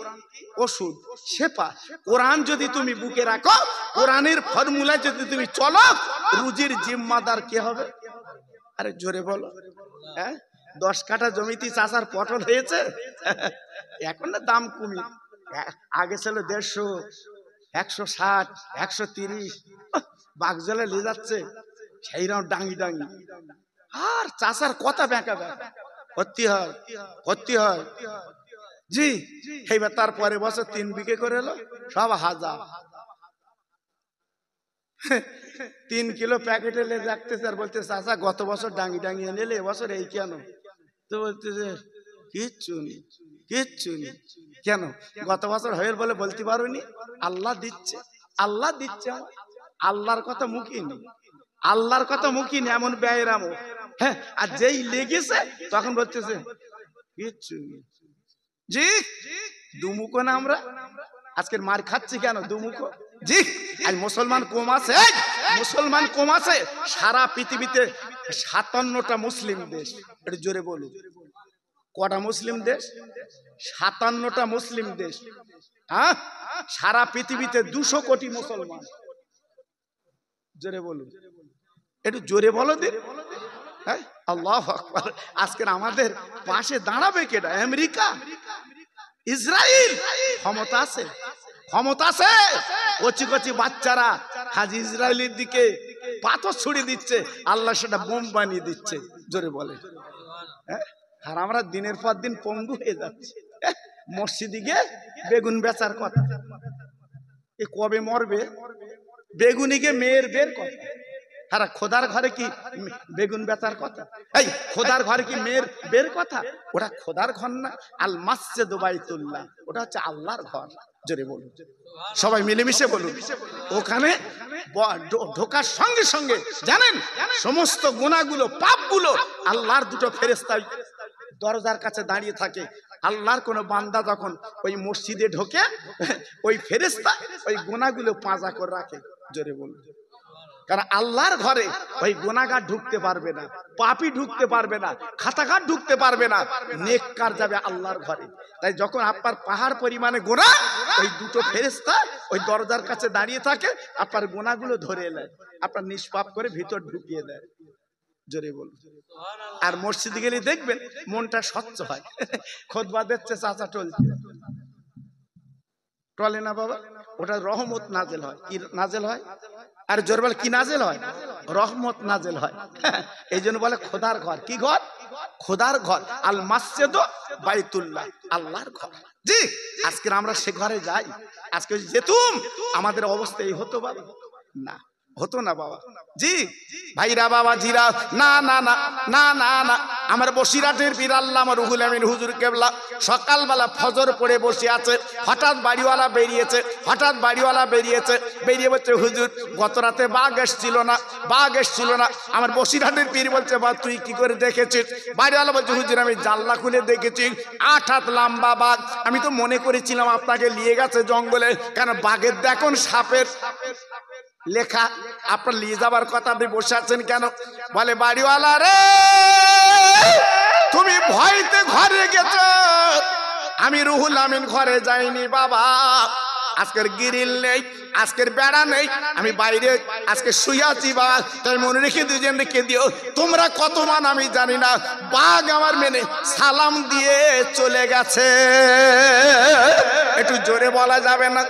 ওষুধ। শেফা। কোরআন যদি তুমি বুকে রাখো, কোরআনের ফর্মুলা যদি তুমি চলো, রুজির জিম্মাদার কে হবে? আরে জোরে বলো। হ্যাঁ, 10 কাঠা জমিতে চাষার পটল হয়েছে, এখন না দাম কমে, আগে ছিল 150, 160, 130, বাগজলে নিয়ে যাচ্ছে, সেই রকম ডাঙ্গি ডাঙ্গি। আর চাষার কথা ব্যাঁকা ব্যাঁকা করতে হয়, করতে হয়। জি, এইবার তারপরে বছর 3 বিঘে করে এলো, সব হাজার। 3 কিলো প্যাকেটে রাখতেছে, আর বলতে চাষা গত বছর ডাঙ্গি ডাঙ্গি এনে এবছর এই কেন? তো বলতেছে কিচ্ছু নেই, কিচ্ছু নেই। কেন? গত বছর হয়ে বলে বলতে পারোনি? আল্লাহ দিচ্ছে, আল্লাহ দিচ্ছে। আল্লাহর কথা মুখে নেই, আল্লাহর কথা মুখে নেই, এমন ব্যয়ের আমল। হ্যাঁ, আর যেই লেগেছে তখন বলতেছে কিচ্ছু নেই। জি, দুমুখো না আমরা আজকের মার খাচ্ছি কেন? দুমুখো। জি, আজ মুসলমান কম আছে, মুসলমান কম আছে। সারা পৃথিবীতে 57টা মুসলিম দেশ। একটু জোরে বলুন, কটা মুসলিম দেশ? 57টা মুসলিম দেশ। হ্যাঁ, সারা পৃথিবীতে 200 কোটি মুসলমান। জোরে বলুন, একটু জোরে বলো দিন। হ্যাঁ, আল্লাহু আকবার। আজকের আমাদের পাশে দাঁড়াবে কেডা? America, Israel. ক্ষমতা আছে, ক্ষমতা আছে। কচি কচি বাচ্চারা হাজি ইসরায়েলের দিকে পাথর ছুড়ে দিচ্ছে, আল্লাহ সেটা বোম বানিয়ে দিচ্ছে। জোরে বলে। হ্যাঁ, আর আমরা দিনের পর দিন পঙ্গু হয়ে যাচ্ছি। মসজিদে গিয়ে বেগুন বেচার কথা, এ কবে মরবে? বেগুনিকে মেয়ের বের কথা, আর খোদার ঘরে কি বেগুন বেচার কথা? এই খোদার ঘরে কি মেয়ের বের কথা? ওটা খোদার ঘর না, আল মাসজিদ বাইতুল্লাহ, ওটা হচ্ছে আল্লাহর ঘর। জোরে বলুন, সবাই মিলেমিশে বলুন। ওখানে ঢোকার সঙ্গে সঙ্গে জানেন সমস্ত গুনাহগুলো, পাপগুলো আল্লাহর দুটো ফেরেশতা দরজার কাছে দাঁড়িয়ে থাকে। আল্লাহর কোন বান্দা যখন ওই মসজিদে ঢোকে, ওই ফেরেশতা ওই গুনাহগুলো পাঁজা করে রাখে। জোরে বলুন। কারণ আল্লাহর ঘরে ওই গুনাহগার ঢুকতে পারবে না, পাপী ঢুকতে পারবে না, খাতাকার ঢুকতে পারবে না, নেককার যাবে আল্লাহর ঘরে। তাই যখন আপনার পাহাড় পরিমাণে গুনাহ, ওই দুটো ফেরেশতা ওই দরজার কাছে দাঁড়িয়ে থাকে, আপনার গুনাহগুলো ধরে এলেন, আপনার নিষ্পাপ করে ভিতর ঢুকিয়ে দেয়। জোরে বলুন। আর মসজিদে গেলে দেখবেন মনটা স্বচ্ছ হয়। খুতবা দিচ্ছে চাচা টলছে, টলে না বাবা, ওটা রহমত নাজেল হয়। কি নাজেল হয়? আর জোর বলে কি নাজেল হয়? রহমত নাজেল হয়। এই জন্য বলে খোদার ঘর। কি ঘর? খোদার ঘর। আল মাসজিদ বাইতুল্লাহ, আল্লাহর ঘর। জি, আজকে আমরা সে ঘরে যাই। আজকে যেতুম আমাদের অবস্থা এই হতো বাবা? না, হতো না বাবা। জি ভাইরা, বাবা জিরা, না না না না না না। আমার বসিরহাটের পীর আল্লামা রুহুল আমিন হুজুর কেবলা সকালবেলা ফজর পড়ে বসে আছে। হঠাৎ বাড়িওয়ালা বেরিয়েছে, বেরিয়ে বলছে, হুজুর গত রাতে বাঘ এসছিল না, বাঘ এসছিল না। আমার বসিরহাটের পীর বলছে, বা তুই কি করে দেখেছিস? বাড়িওয়ালা বলছে, হুজুর আমি জানলা খুলে দেখেছি, 8 হাত লম্বা বাঘ। আমি তো মনে করেছিলাম আপনাকে নিয়ে গেছে জঙ্গলে, কেন বাঘের দেখুন সাপের লেখা, আপনার নিয়ে যাবার কথা, আপনি বসে আছেন কেন? বলে, বাড়িওয়ালা রে, তুমি ভয়তে ঘরে গেছো, আমি রুহুল আমিন ঘরে যাইনি বাবা। আজকের গিরিল নেই, আজকের বেড়া নেই, আমি বাইরে আজকে শুয়ে আছি বাবা। তাই মনে রেখে দিও, তোমরা কত মান আমি জানি না, বাঘ আমার মেনে সালাম দিয়ে চলে গেছে। একটু জোরে বলা যাবে না?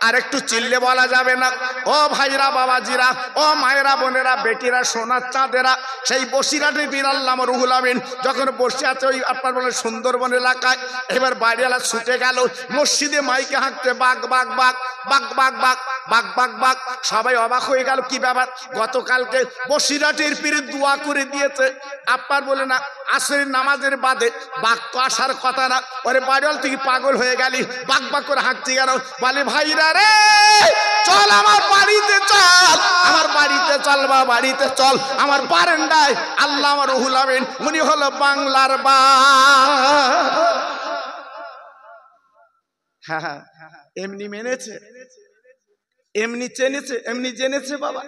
আর একটু চিল্লে বলা যাবে না? ও ভাইরা, বাবাজিরা, ও মায়েরা, বোনেরা, বেটিরা, সোনার চাঁদেরা, সেই বসিরহাটের পীর আল্লামা রুহুল আমিন যখন বসে আছে ওই আপনার বলে সুন্দরবন এলাকায়, এবার বাড়িওয়ালা ছুটে গেল মসজিদে, মাইকে হাঁকতে, বাঘ বাঘ বাঘ বাঘ বাঘ বাঘ বাঘ বাঘ বাঘ। সবাই অবাক হয়ে গেল, কি ব্যাপার? গতকালকে বসিরহাটের পীর দোয়া করে দিয়েছে, আপনার বলে না আসরের নামাজের বাদে বাঘ তো আসার কথা না। ওরে বাড়িওয়ালা তুই পাগল হয়ে গেলি, বাঘ বাঘ করে হাঁকতে গেল। বলে, ভাইরা রে, চল আমার বাড়িতে, চল আমার বাড়িতে, চল বা বাড়িতে চল। আমার বারান্দায় আল্লামা রুহুল আমিন, উনি হলো বাংলার বাঘ। হ্যাঁ, এমনি মেনেছে, এমনি চেনেছে, এমনি জেনেছে বাবা।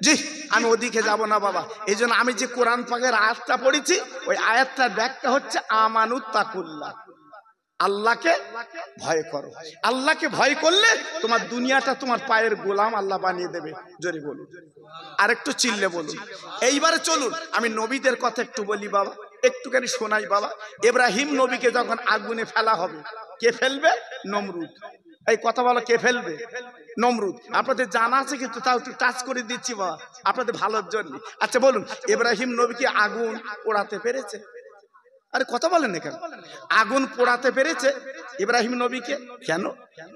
জি, আমি ওদিকে যাব না বাবা। এই জন্য আমি যে কোরআন পাকের আয়াতটা পড়েছি, ওই আয়াতটার ব্যাখ্যা হচ্ছে আমানুত তাকুল্লাহ, আল্লাহকে ভয় করো। আল্লাহকে ভয় করলে তোমার দুনিয়াটা তোমার পায়ের গোলাম আল্লাহ বানিয়ে দেবে। জোরে বলুন, আর একটু চিল্লে বলুন। এইবারে চলুন আমি নবীদের কথা একটু বলি বাবা, একটুখানি শোনাই বাবা। ইব্রাহিম নবীকে যখন আগুনে ফেলা হবে, কে ফেলবে? নমরুদ। এই কথা বলো, কে ফেলবে? নমরুদ। আপনাদের জানা আছে কিন্তু তাও একটু টাচ করে দিচ্ছি বাবা, আপনাদের ভালোর জন্য। আচ্ছা বলুন, ইব্রাহিম নবীকে আগুন পোড়াতে পেরেছে? আরে কথা বলেন না কেন? আগুন পোড়াতে পেরেছে ইব্রাহিম নবীকে? কেন?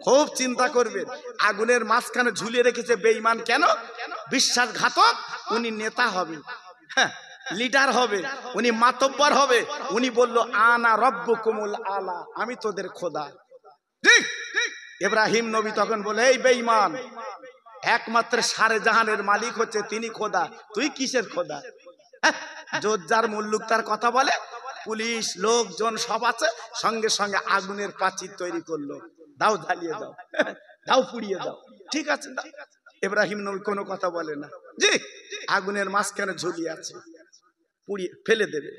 খুব চিন্তা করবেন। আগুনের মাঝখানে ঝুলিয়ে রেখেছে বেঈমান। কেন? বিশ্বাসঘাতক। উনি নেতা হবে, হ্যাঁ লিডার হবে, উনি মাতব্বর হবে। উনি বলল, আনা রব্বুকুমুল আলা, আমি তোদের খোদা। ঠিক। ইব্রাহিম নবী তখন বলে, এই বেঈমান, একমাত্র সারে জাহানের মালিক হচ্ছে তিনি খোদা, তুই কিসের খোদা? যোদ্ধার মুল্লুক তার কথা বলে। পুলিশ লোকজন সব আছে, সঙ্গে সঙ্গে আগুনের প্রাচীর তৈরি করলো, দাও জ্বালিয়ে দাও, দাও পুড়িয়ে দাও। ঠিক আছে, ইব্রাহিম নবী কোনো কথা বলে না। জি, আগুনের মাঝখানে ঝুলিয়ে আছে, পুড়িয়ে ফেলে দেবে।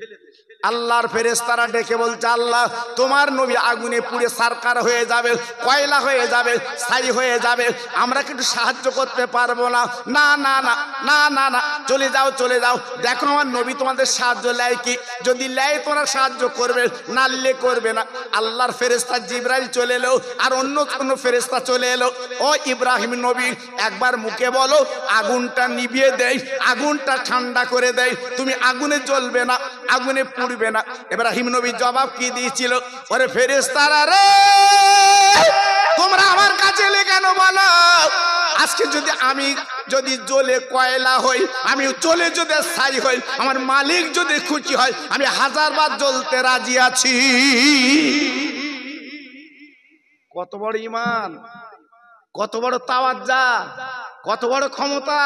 আল্লাহর ফেরেশতারা ডেকে বলছে, আল্লাহ তোমার নবী আগুনে পুড়ে সারকার হয়ে যাবে, কয়লা হয়ে যাবে, ছাই হয়ে যাবে, আমরা কিন্তু সাহায্য করতে পারবো না। না না না না না না, চলে যাও চলে যাও, দেখো আমার নবী তোমাদের সাহায্য লেয় কি, যদি লেয় তোমরা সাহায্য করবে, না লে করবে না। আল্লাহর ফেরেশতা জিবরাইল চলে এলো, আর অন্য কোনো ফেরেশতা চলে এলো। ও ইব্রাহিম নবী, একবার মুখে বলো, আগুনটা নিভিয়ে দেয়, আগুনটা ঠান্ডা করে দেয়, তুমি আগুনে জ্বলবে না, আগুনে পুড়বে না। ইব্রাহিম নবী জবাব কি দিয়েছিল? ওরে ফেরেশতারা রে, তোমরা আমার কাছে এলে কেন বলো? আজকে যদি আমি যদি জ্বলে কয়লা হই, আমি জ্বলে যদি ছাই হই, আমার মালিক যদি খুশি হয়, আমি 1000 বার জ্বলতে রাজি আছি। কত বড় ঈমান, কত বড় তাওয়াজ্জা, কত বড় ক্ষমতা।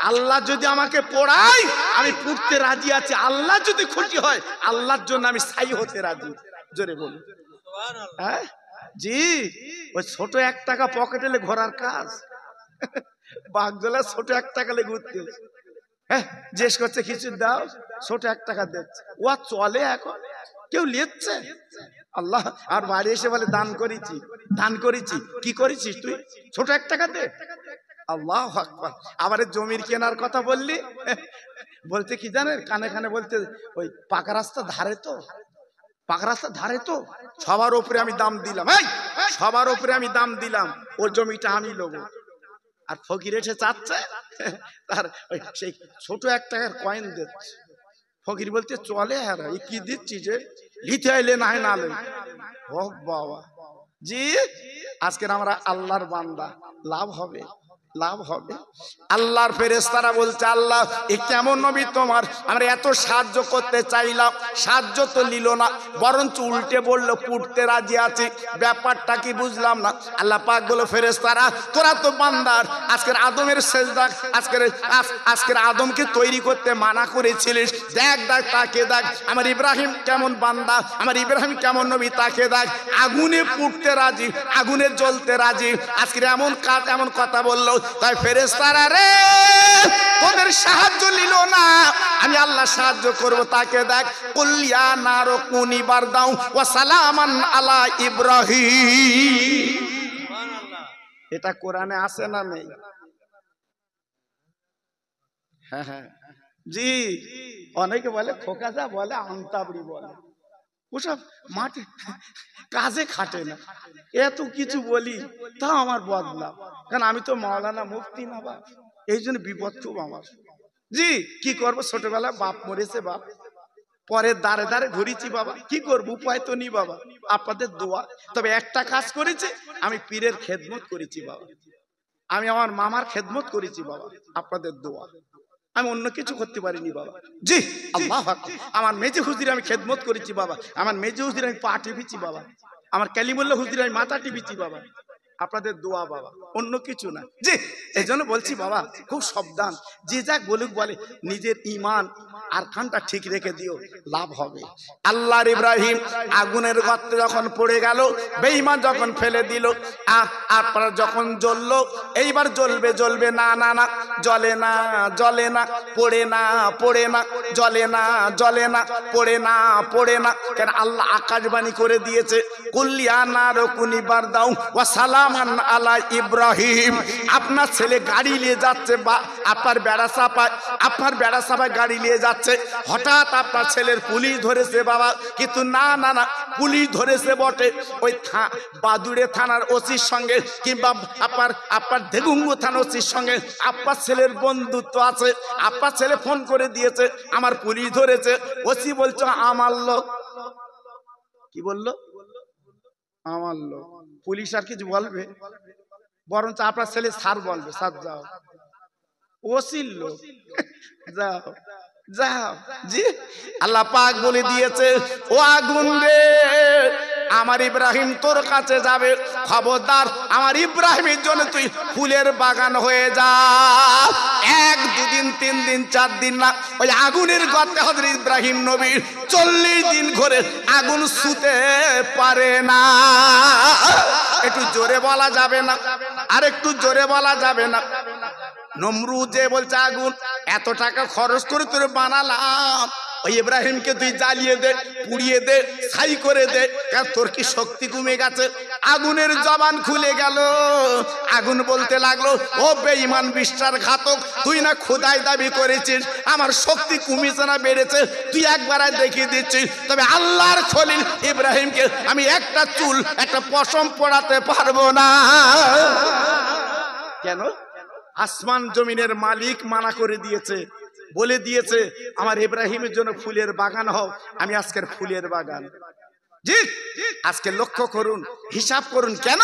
আল্লাহ যদি আমাকে পোড়ায়, আমি পুড়তে রাজি আছি। আল্লাহ যদি খুশি হয়, আল্লাহর জন্য আমি ছাই হতে রাজি। জোরে বলুন হ্যাঁ জি। ওই ছোট 1 টাকা পকেটে এলে ঘোরার কাজ, বাগজলা ছোট 1 টাকা লে ঘুরতে, হ্যাঁ জিজ্ঞেস করছে কিছু দাও, ছোট 1 টাকা দিচ্ছে, ও চলে এখন কেউ লিখছে। আল্লাহ আর বাড়ি এসে বলে দান করেছি, দান করেছি। কি করেছিস তুই? ছোট 1 টাকা দে। আল্লাহু আকবার। আবার জমির কেনার কথা বললি, বলতে কি জানেন, কানে কানে বলতে, ওই পাকা রাস্তা ধারে তো, পাকা রাস্তা ধারে তো, সবার উপরে আমি দাম দিলাম, এই সবার উপরে আমি দাম দিলাম, ওর জমিটা আমি নেবো। আর ফকির এসে চাচ্ছে, তার সেই ছোট 1 টাকার কয়েন দিচ্ছে। ফকির বলতে চলে, আর কি দিচ্ছি যে লিতে আইলে না হয় না লে। ও বাবা জি, আজকের আমরা আল্লাহর বান্দা, লাভ হবে, লাভ হবে। আল্লাহর ফেরেশতারা বলছে, আল্লাহ এ কেমন নবী তোমার, আমরা এত সাহায্য করতে চাইলাম, সাহায্য তো নিল না, বরঞ্চ উল্টে বললো পুড়তে রাজি আছে। ব্যাপারটা কি বুঝলাম না। আল্লাহ পাক বলল, ফেরেশতারা তোরা তো বান্দার, আজকের আদমের সেজদা, আজকের আদমকে তৈরি করতে মানা করেছিলিস, দেখ দেখ তাকে দেখ, আমার ইব্রাহিম কেমন বান্দা, আমার ইব্রাহিম কেমন নবী তাকে দেখ, আগুনে পুড়তে রাজি, আগুনে জ্বলতে রাজি। আজকের এমন কাজ, এমন কথা বললো। তাই ফেরেশতারা রে, তোদের সাহায্য নিল না, আমি আল্লাহ সাহায্য করব, তাকে দেখ। কুল ইয়া নারু কুনি বারদাও ওয়া সালামান আলা ইব্রাহিম। এটা কোরআনে আছে না নেই? হ্যাঁ হ্যাঁ জি। অনেকে বলে খোকা যা বলে, আমতাবড়ি বলে, ওসব মাঠে কাজে খাটে না। এত কিছু বলি তাও আমার বদলাম, কারণ আমি তো মাওলানা মুফতি না বাপ, এই জন্য বিপদ খুব আমার। জি কি করবো, ছোটবেলা বাপ মরেছে, বাপ পরে দাঁড়ে দাঁড়ে ঘুরেছি বাবা, কি করবো, উপায় তো নি বাবা, আপনাদের দোয়া। তবে একটা কাজ করেছি, আমি পীরের খেদমত করেছি বাবা, আমি আমার মামার খেদমত করেছি বাবা, আপনাদের দোয়া। আমি অন্য কিছু করতে পারিনি বাবা। জি আল্লাহু আকবার। আমার মেজে হুজুর আমি খেদমত করেছি বাবা, আমার মেজে হুজুর আমি পা টিপিছি বাবা, আমার কালিমুল্লাহ হুজুর আমি মাথা টিপিছি বাবা, আপনাদের দোয়া বাবা, অন্য কিছু না। জি এই জন্য বলছি বাবা, খুব সাবধান, যে যাক বলুক বলে, নিজের ঈমান আর কানটা ঠিক রেখে দিও, লাভ হবে। আল্লাহর ইব্রাহিম আগুনের গর্তে যখন পড়ে গেল, বেঈমান যখন ফেলে দিল, আর যখন জ্বললো, এইবার জ্বলবে, জ্বলবে না না না, জ্বলে না, জ্বলে না, পড়ে না, পড়ে না, জ্বলে না, জ্বলে না, পড়ে না, পড়ে না। কেন আল্লাহ আকাশবাণী করে দিয়েছে, কুল ইয়া নারু কুনি বারদাও ওয়া সালামান আলা ইব্রাহিম। আপনার ছেলে গাড়ি নিয়ে যাচ্ছে, বা আপনার বেড়া চাপায়, আপনার বেড়া চাপায় গাড়ি নিয়ে যাচ্ছে, হঠাৎ আপনার ছেলের পুলিশ ধরেছে বাবা, কিন্তু না না না, পুলিশ ধরেছে বটে, ওই বাদুড়ে থানার ওসির সঙ্গে, কিংবা আপনার দেগুঙ্গু থানার ওসির সঙ্গে আপনার ছেলের বন্ধুত্ব আছে, আপনার ছেলে ফোন করে দিয়েছে, আমার পুলিশ ধরেছে। ওসি বলছো আমার লোক, কি বললো, আমার লোক। পুলিশ আর কিছু বলবে, বরঞ্চ আপনার ছেলে স্যার বলবে, স্যার যাও, ওসির লোক, যাও যাও। জি আল্লাহ পাক বলে দিয়েছে, ও আগুন রে, আমার ইব্রাহিম তোর কাছে যাবে, খবরদার আমার ইব্রাহিমের জন্য তুই ফুলের বাগান হয়ে যা। 1 2 দিন 3 দিন 4 দিন না, ওই আগুনের গর্তে হযরত ইব্রাহিম নবী 40 দিন ঘরে আগুন ছুঁতে পারে না। একটু জোরে বলা যাবে না, আর একটু জোরে বলা যাবে না। নমরুদ যে বলছে, আগুন এত টাকা খরচ করে তোর বানালাম, ওই ইব্রাহিমকে তুই জ্বালিয়ে দে, পুড়িয়ে দে, ছাই করে দে, কারণ তোর কি শক্তি কমে গেছে। আগুনের জবান খুলে গেল, আগুন বলতে লাগলো, ও বেঈমান বিশ্বাসঘাতক, তুই না খোদাই দাবি করেছিস, আমার শক্তি কমেছে না বেড়েছে তুই একবার দেখিয়ে দিচ্ছিস, তবে আল্লাহর খলিল ইব্রাহিমকে আমি একটা চুল একটা পশম পড়াতে পারবো না। কেন? আসমান জমিনের মালিক মানা করে দিয়েছে, বলে দিয়েছে আমার ইব্রাহিমের জন্য ফুলের বাগান হও। আমি আজকের ফুলের বাগান। জি, আজকে লক্ষ্য করুন, হিসাব করুন, কেন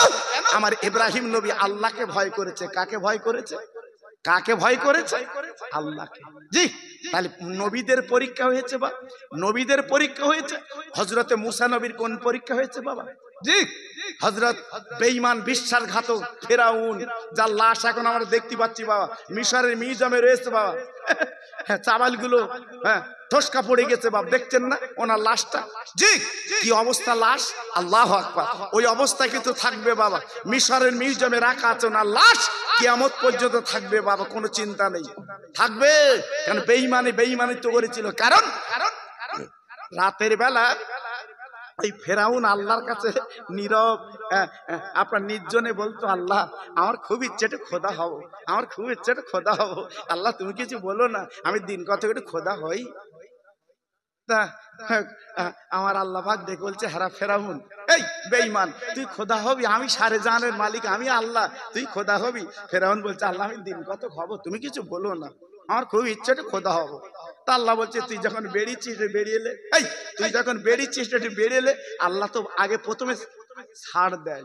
আমার ইব্রাহিম নবী আল্লাহকে ভয় করেছে। কাকে ভয় করেছে? কাকে ভয় করেছে? আল্লাহকে। জি, তাহলে নবীদের পরীক্ষা হয়েছে বা নবীদের পরীক্ষা হয়েছে। হযরতে মুসা নবীর কোন পরীক্ষা হয়েছে বাবা? জি, হযরত বেঈমান বিশ্বাসঘাতক ফেরাউন, যার লাশ এখন আমরা দেখতে পাচ্ছি বাবা, মিশরের মিউজিয়ামে রয়েছে বাবা। চাবালগুলো ঠসকা পড়ে গেছে বাবা, দেখছেন না ওনার লাশটা? জি, কি অবস্থা লাশ, আল্লাহু আকবার। ওই অবস্থা কিন্তু থাকবে বাবা, মিশরের মিউজিয়ামে রাখা আছে ওনার লাশ, কিয়ামত পর্যন্ত থাকবে বাবা, কোনো চিন্তা নেই, থাকবে। কারণ বেঈমানিত্ব করেছিল। কারণ রাতের বেলা ওই ফেরাউন আল্লাহর কাছে নীরব আপনার নির্জনে বলতো, আল্লাহ আমার খুব ইচ্ছে একটু খোদা হব, আমার খুব ইচ্ছে একটু খোদা হব, আল্লাহ তুমি কিছু বলো না, আমি দিন কত একটু খোদা হই। তা আমার আল্লাহ পাক দেখে বলছে, হারা ফেরাউন, এই বেঈমান, তুই খোদা হবি, আমি সারে জানের মালিক, আমি আল্লাহ, তুই খোদা হবি? ফেরাউন বলছে, আল্লাহ আমি দিন কত হব, তুমি কিছু বলো না, আমার খুব ইচ্ছে একটু খোদা হব। তা আল্লাহ বলছে, তুই যখন বেরিয়েছিস বেরিয়েলে, এই তুই যখন বেরিয়েছিস একটু বেরিয়েলে, আল্লাহ তো আগে প্রথমে ছাড় দেয়।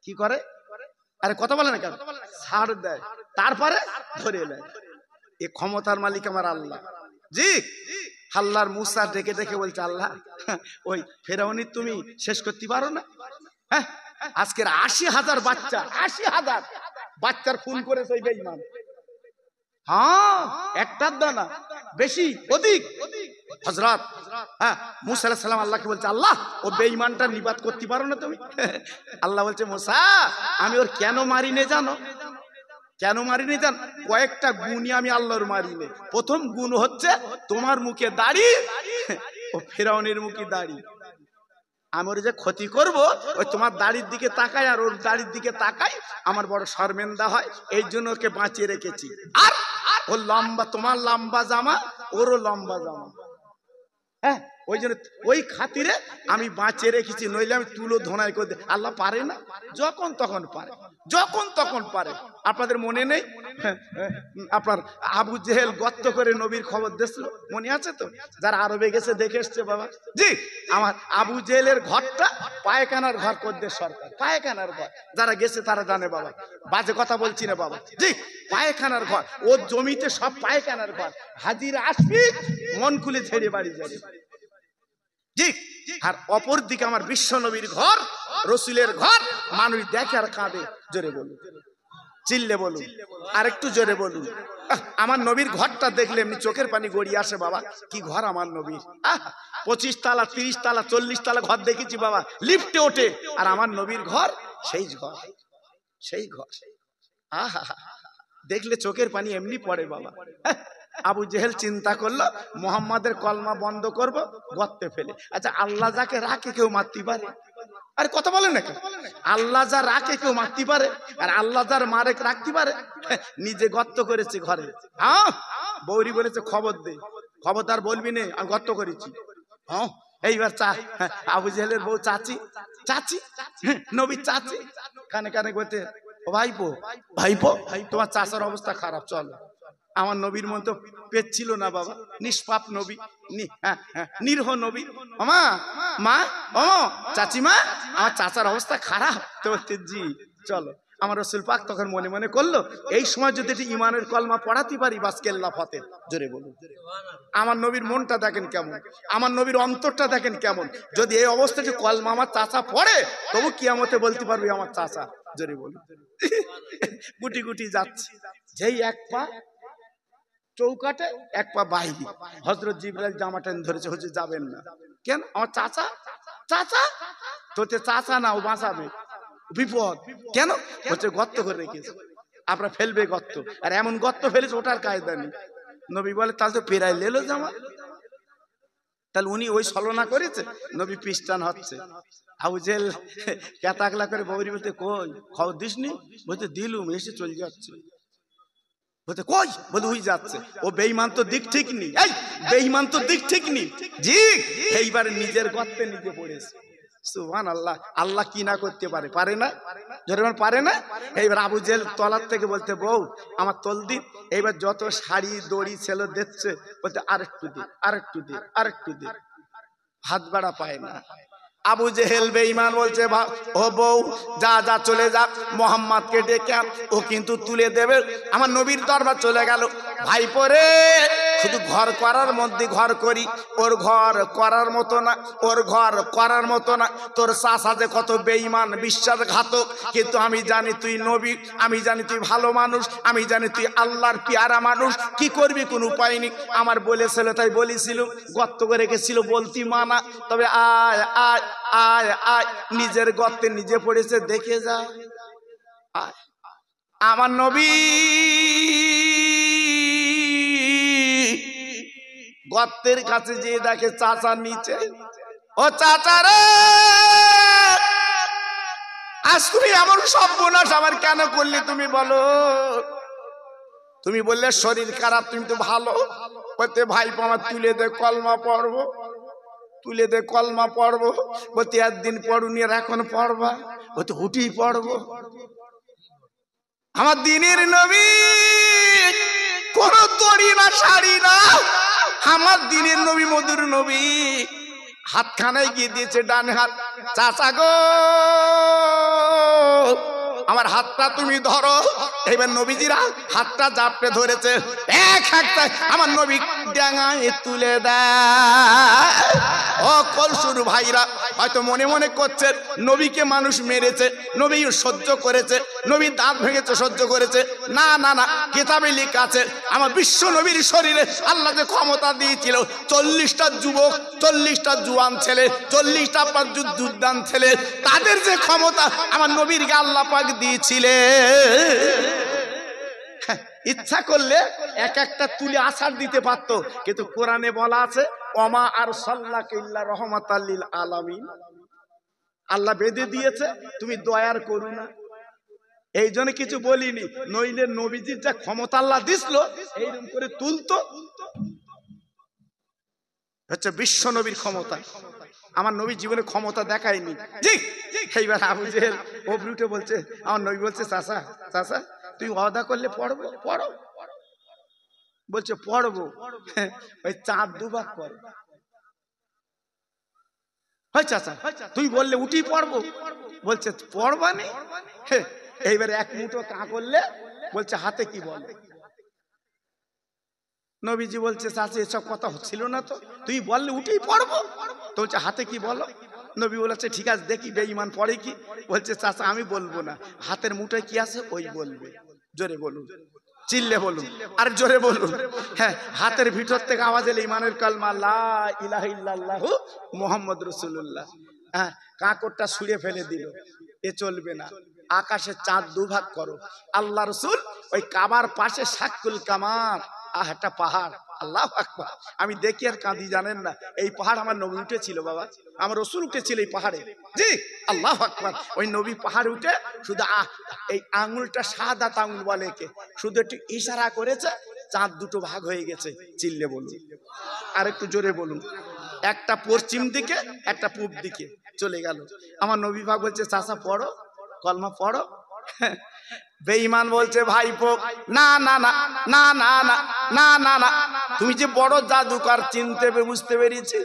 কি করে? আরে কথা বলে না কেন? ছাড় দেয়, তারপরে ধরে নেয়। এ ক্ষমতার মালিক আমার আল্লাহ। জি, আল্লাহর মুসা ডেকে ডেকে বলছে, আল্লাহ ওই ফেরাউনি তুমি শেষ করতে পারো না? হ্যাঁ, আজকের ৮০,০০০ বাচ্চা, ৮০,০০০ বাচ্চার খুন করেছে ওই বেঈমান। হ্যাঁ, একটার দানা বেশি অধিক। হযরত মুসা আলাইহিস সালাম আল্লাহকে বলছে, আল্লাহ ও বেঈমানটা নিবাত করতে পারো না তুমি? আল্লাহ বলছে, মুসা আমি ওর কেন মারিনে জানো? কেন মারিনি জান? কয়েকটা গুণই আমি আল্লাহর মারিনে। প্রথম গুণ হচ্ছে তোমার মুখে দাড়ি, ও ফেরাউনের মুখে দাড়ি। আমি ওর যে ক্ষতি করব, ওই তোমার দাড়ির দিকে তাকাই আর ওর দাড়ির দিকে তাকাই, আমার বড় শর্মেন্দা হয়, এই জন্য ওকে বাঁচিয়ে রেখেছি। আর ও লম্বা, তোমার লম্বা জামা, ওরও লম্বা জামা, হ্যাঁ, ওই জন্য ওই খাতিরে আমি বাঁচিয়ে রেখেছি, নইলে আমি তুলো ধোনাই করে। আল্লাহ পারে না? যখন তখন পারে, যখন তখন পারে। আপনাদের মনে নেই আপনার আবু জেহেল গর্ত করে নবীর খবর দিয়েছিল, মনে আছে তো? যারা আরবে গেছে দেখে এসছে বাবা। জি, আমার আবু জেহেলের ঘরটা পায়খানার ঘর করতে সরকার, পায়খানার ঘর, যারা গেছে তারা জানে বাবা, বাজে কথা বলছি না বাবা। জি, পায়খানার ঘর, ওর জমিতে সব পায়খানার ঘর, হাজির আসবি মন খুলে ছেড়ে বাড়ি যাবে। জি, আর অপর দিকে আমার বিশ্ব নবীর ঘর, রসুলের ঘর, মানুষ দেখে আর কাঁদে। জোরে বলুন, চিল্লে বলুন, আর একটু জোরে বলুন। আমার নবীর ঘরটা দেখলে এমনি চোখের পানি গড়িয়ে আসে বাবা। কি ঘর আমার নবীর! 25 তালা 30 তালা 40 তালা ঘর দেখেছি বাবা, লিফটে ওঠে। আর আমার নবীর ঘর সেই ঘর, সেই ঘর। আহা, দেখলে চোখের পানি এমনি পড়ে বাবা। আবু জেহেল চিন্তা করলো, মোহাম্মদের কলমা বন্ধ করব, গর্তে ফেলে। আচ্ছা, আল্লাহ যাকে রাখে কেউ মারতে পারে? আরে কথা বলেন না কেন? আল্লাহ যা রাখে কেউ মারতে পারে? আর আল্লাহ যার মারে রাখতে পারে? নিজে গর্ত করেছে ঘরে। হ্যাঁ, বৌরি বলেছে খবর দে, খবরদার বলবি নে আমি গর্ত করেছি। হ্যাঁ, এইবার আবু জেহেলের বউ চাচি, চাচি নবীর চাচি কানে কানে বলতে, ও ভাইপো, ভাইপো তোমার চাচার অবস্থা খারাপ, চলো। আমার নবীর মন তো পেট ছিল না বাবা, নিষ্পাপ নবী, নিরহ নবী। মা, মা, ও চাচিমা, আমার চাচার অবস্থা খারাপ। তো জি চলো। আমার রাসূল পাক তখন মনে মনে করলো, এই সময় যদি ইমানের কলমা পড়াতে পারি, বাস কেল্লা ফতে। জোরে বলুন। আমার নবীর মনটা দেখেন কেমন, আমার নবীর অন্তরটা দেখেন কেমন। যদি এই অবস্থায় কলমা আমার চাচা পড়ে, তবু কিয়ামতে বলতে পারবি আমার চাচা। জোরে বলুন। গুটি গুটি যাচ্ছে, যেই এক পা চৌকাটে এক পা বাইরে, হযরত জিবরাইল জামা টেনে ধরেছে, হচ্ছে যাবেন না। কেন? আমার চাচা, চাচা তোতে চাচা না, ও বাঁচাবে, বিপদ। কেন? হচ্ছে গর্ত করে রেখেছে, আপনার ফেলবে গর্ত। আর এমন গর্ত ফেলেছে ওটার কায়দা নেই। নবী বলে, তাহলে তো পেরাই লেলো জামা। তাহলে উনি ওই ছলনা করেছে, নবী খ্রিস্টান হচ্ছে। আবু জেহেল কেতাকলা করে বৌরি বলতে, কই খবর দিসনি? বলতে দিলুম, এসে চলে যাচ্ছে। বলতে কই? বলে ওই যাচ্ছে। ও বেঈমান তো দিক ঠিক নি, এই বেঈমান তো দিক ঠিক নি। জি, এইবার নিজের গর্তে নিজে পড়েছে। সুবহানাল্লাহ। আল্লাহ কি না করতে পারে? পারে না? জোরে পারে না? এইবার আবু জেহেল তলার থেকে বলতে, বউ আমার তল দিন। এইবার যত শাড়ি দড়ি ছিল দিচ্ছে, বলতে আরেকটু দিন, আরেকটু দিন, আরেকটু দিন। হাত বাড়া পায় না। আবু জেহেল বেঈমান বলছে, ও বউ যা যা চলে যা, মোহাম্মদকে ডেকে ও কিন্তু তুলে দেবে। আমার নবীর দরবার চলে গেল। ভাইপো রে, শুধু ঘর করার মধ্যে ঘর করি, ওর ঘর করার মতো না, ওর ঘর করার মতো না। তোর চাচা যে কত বেঈমান বিশ্বাসঘাতক, কিন্তু আমি জানি তুই নবী, আমি জানি তুই ভালো মানুষ, আমি জানি তুই আল্লাহর পেয়ারা মানুষ। কি করবি? কোনো উপায় নেই। আমার বলেছিল তাই বলেছিল, গর্ত করে রেখেছিল বলতি মানা। তবে আয় আয় আয় আয়, নিজের গর্তে নিজে পড়েছে, দেখে যা। আয়। আমার নবী গর্তের কাছে যেয়ে দেখে চাচার নিচে। ও চাচা রে, আজ তুমি এমন সর্বনাশ আমার কেন করলে তুমি বলো? তুমি বললে শরীর খারাপ, তুমি তো ভালো। বলতে ভাইপো আমার তুলে দে, কলমা পড়বো। তুলে দে, কলমা পড়বো। বলতে একদিন পড়ুনি, আর এখন পড়বা? বলতে হুটি পড়বো। আমার দিনের নবী কোন দড়ি না, শাড়ি না, আমার দিনের নবী মধুর নবী হাতখানায় গিয়ে দিয়েছে ডান হাত। চাচা গো, আমার হাতটা তুমি ধরো। এবার নবীজিরা হাতটা জাপটে ধরেছে, এক হাতটা আমার নবী ডাঙায় তুলে দেয়। ও কলসুর ভাইরা হয়তো মনে মনে করছে, নবীকে মানুষ মেরেছে, নবী সহ্য করেছে, নবী দাঁত ভেঙেছে, সহ্য করেছে। না না না, কিতাবে লেখা আছে আমার বিশ্ব নবীর শরীরে আল্লাহ যে ক্ষমতা দিয়েছিল, 40টা যুবক, 40টা জুয়ান ছেলে, 40টা আপনার যুদ্ধান ছেলে, তাদের যে ক্ষমতা আমার নবীর গে আল্লাহ পাক দিয়েছিলে। ইচ্ছা করলে এক একটা তুলে আছাড় দিতে পারতো, কিন্তু কোরআনে বলা আছে ওমা আরসালনাকা ইল্লা রাহমাতাল লিল আলামিন। আল্লাহ বেঁধে দিয়েছে, তুমি দয়ার করুণা। এই জন্য কিছু বলিনি, নইলে নবীজির যা ক্ষমতা আল্লাহ দিছিল, এইরকম করে তুলতো। হচ্ছে বিশ্ব নবীর ক্ষমতা। আমার নবী জীবনে ক্ষমতা দেখায়নি। জি, এইবার আবু জেহেল অবলুটে বলছে, আমার নবী বলছে, চাচা চাচা তুই ওয়াদা করলে পড়বো, পড়ো। বলছে পড়বো। ওই চাঁদ দুভাগ কর। হয় চাচা তুই বললে উঠি পড়বো। বলছে পড়বানি। এইবার এক মুঠো কা করলে বলছে হাতে কি বল? নবীজি বলছে চাচা এসব কথা হচ্ছিল না তো, তুই বললে উঠেই পড়বো। তো বলছে হাতে কি বলো? নবী বলেছে ঠিক আছে দেখি বেঈমান পড়ে কি। বলছে চাচা আমি বলবো না, হাতের মুঠোয় কি আছে ওই বলবে। জোরে বলুন, চিল্লে বলুন, আর জোরে বলুন। হ্যাঁ, হাতের ভিতর থেকে আওয়াজ এলে ইমানের কালমা লা ইলাহা ইল্লাল্লাহু মুহাম্মদ রাসূলুল্লাহ। হ্যাঁ, কাঁকড়টা ছুঁড়ে ফেলে দিল, এ চলবে না। আকাশে চাঁদ দুভাগ করো। আল্লাহ রসুল ওই কাবার পাশে শাকুল কামার, একটা পাহাড়, আল্লাহু আকবার। আমি দেখি আর কাঁদি, জানেন না এই পাহাড় আমার নবী উঠেছিল বাবা, আমার রসুল উঠেছিল এই পাহাড়ে। জি, আল্লাহু আকবার। ওই নবী পাহাড়ে উঠে শুধু এই আঙুলটা সাদাত আঙুল বলে কে, শুধু একটু ইশারা করেছে, চাঁদ দুটো ভাগ হয়ে গেছে। চিল্লে বলুন, আর একটু জোরে বলুন। একটা পশ্চিম দিকে, একটা পূব দিকে চলে গেল। আমার নবী পাক বলছে চাচা পড়ো, কলমা পড়ো। বেঈমান বলছে ভাইপো না না না না না না না না না, তুমি যে বড় জাদুকর চিনতে বুঝতে পেরেছি।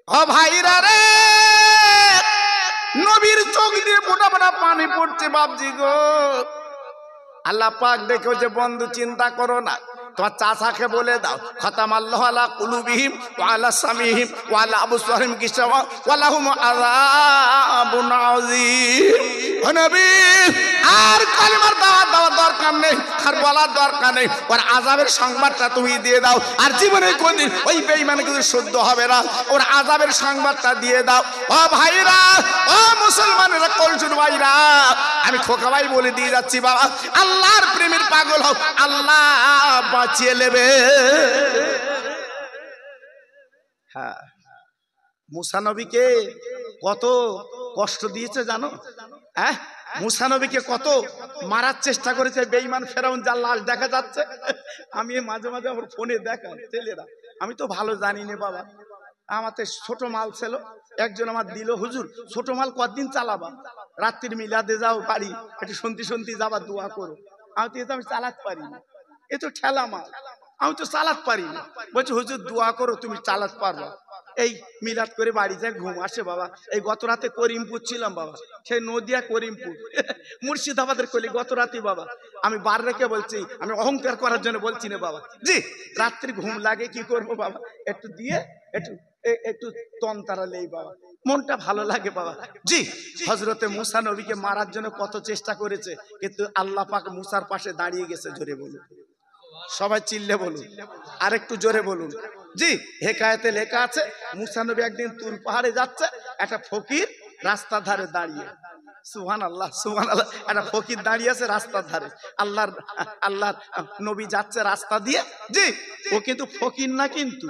ও ভাইরা রে, নবীর চোখ দিয়ে ফোঁটা ফোঁটা পানি পড়ছে বাপজি গো। আল্লাহ পাক দেখো যে বন্ধু চিন্তা করো না, তোমার চাচাকে বলে দাও খতাম আল্লাহু আলা কুলুবিহিম ওয়া আলা সামিহিম ওয়া আলা আবসারিহিম গিশাওয়া ওয়া লাহুম আযাবুন আযীম। ও নবী, আর কালিমার দাওয়াত দেওয়ার দরকার নেই, আর বলার দরকার নেই, ওর আযাবের সংবাদটা তুমি দিয়ে দাও। আর জীবনে কোনদিন ওই বেঈমান কিছু শুদ্ধ হবে না, ওর আযাবের সংবাদটা দিয়ে দাও। ও ভাইরা, ও মুসলমানেরা, কলসুর ভাইরা, আমি খোকা ভাই বলে দিয়ে যাচ্ছি বাবা, আল্লাহর প্রেমের পাগল হও, আল্লাহ বাঁচিয়ে নেবে। হ্যাঁ, মুসা নবীকে কত কষ্ট দিয়েছে জানো? হ্যাঁ, মুসা নবীকে কত মারার চেষ্টা করেছে বেঈমান ফেরাউন, যার লাশ দেখা যাচ্ছে। আমি মাঝে মাঝে আমার ফোনে দেখান ছেলেরা, আমি তো ভালো জানি না বাবা, আমাদের ছোট মাল ছিল, একজন আমার দিল, হুজুর ছোট মাল কতদিন চালাবা, রাত্রির মিলাদে যাও বাড়ি, একটু শুনতে শুনতে যাবা, দোয়া করো। আমি তো আমি চালাতে পারি না, এ তো ঠেলা মাল, আমি তো চালাতে পারি না। বলছি হুজুর দোয়া করো, তুমি চালাতে পারবা। এই মিলাদ করে বাড়ি যায়, ঘুম আসে বাবা। এই গত রাতে করিমপুর ছিলাম বাবা, সেই নদিয়া করিমপুর মুর্শিদাবাদের কলি, গত রাতে বাবা। আমি বার রেখে বলছি, আমি অহংকার করার জন্য বলছি না বাবা, জি রাত্রি ঘুম লাগে, কি করবো বাবা, একটু দিয়ে একটু একটু তন তাড়ালেই বাবা মনটা ভালো লাগে বাবা। জি, হযরতে মুসা নবীকে মারার জন্য কত চেষ্টা করেছে, কিন্তু আল্লাহ পাক মুসার পাশে দাঁড়িয়ে গেছে। জোরে বলুন, সবাই চিল্লে বলুন, আর একটু জোরে বলুন। জি, হেকায়েতে লেখা আছে, মুসা নবী একদিন তুর পাহাড়ে যাচ্ছে, একটা ফকির রাস্তার ধারে দাঁড়িয়ে, সুবহানাল্লাহ সুবহানাল্লাহ, একটা ফকির দাঁড়িয়ে আছে রাস্তার ধারে। আল্লাহর নবী যাচ্ছে রাস্তা দিয়ে। জি, ও কিন্তু ফকির না, কিন্তু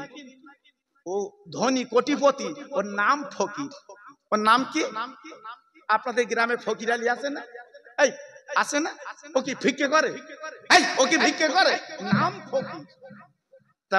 ও ধনী কোটিপতি, ওর নাম ফকির। ওর নাম কি? আপনাদের গ্রামে ফকির আলী আছে না? এই আছে না? ও কি ভিক্ষে করে? এই ও কি ভিক্ষে করে? নাম ফকির। তা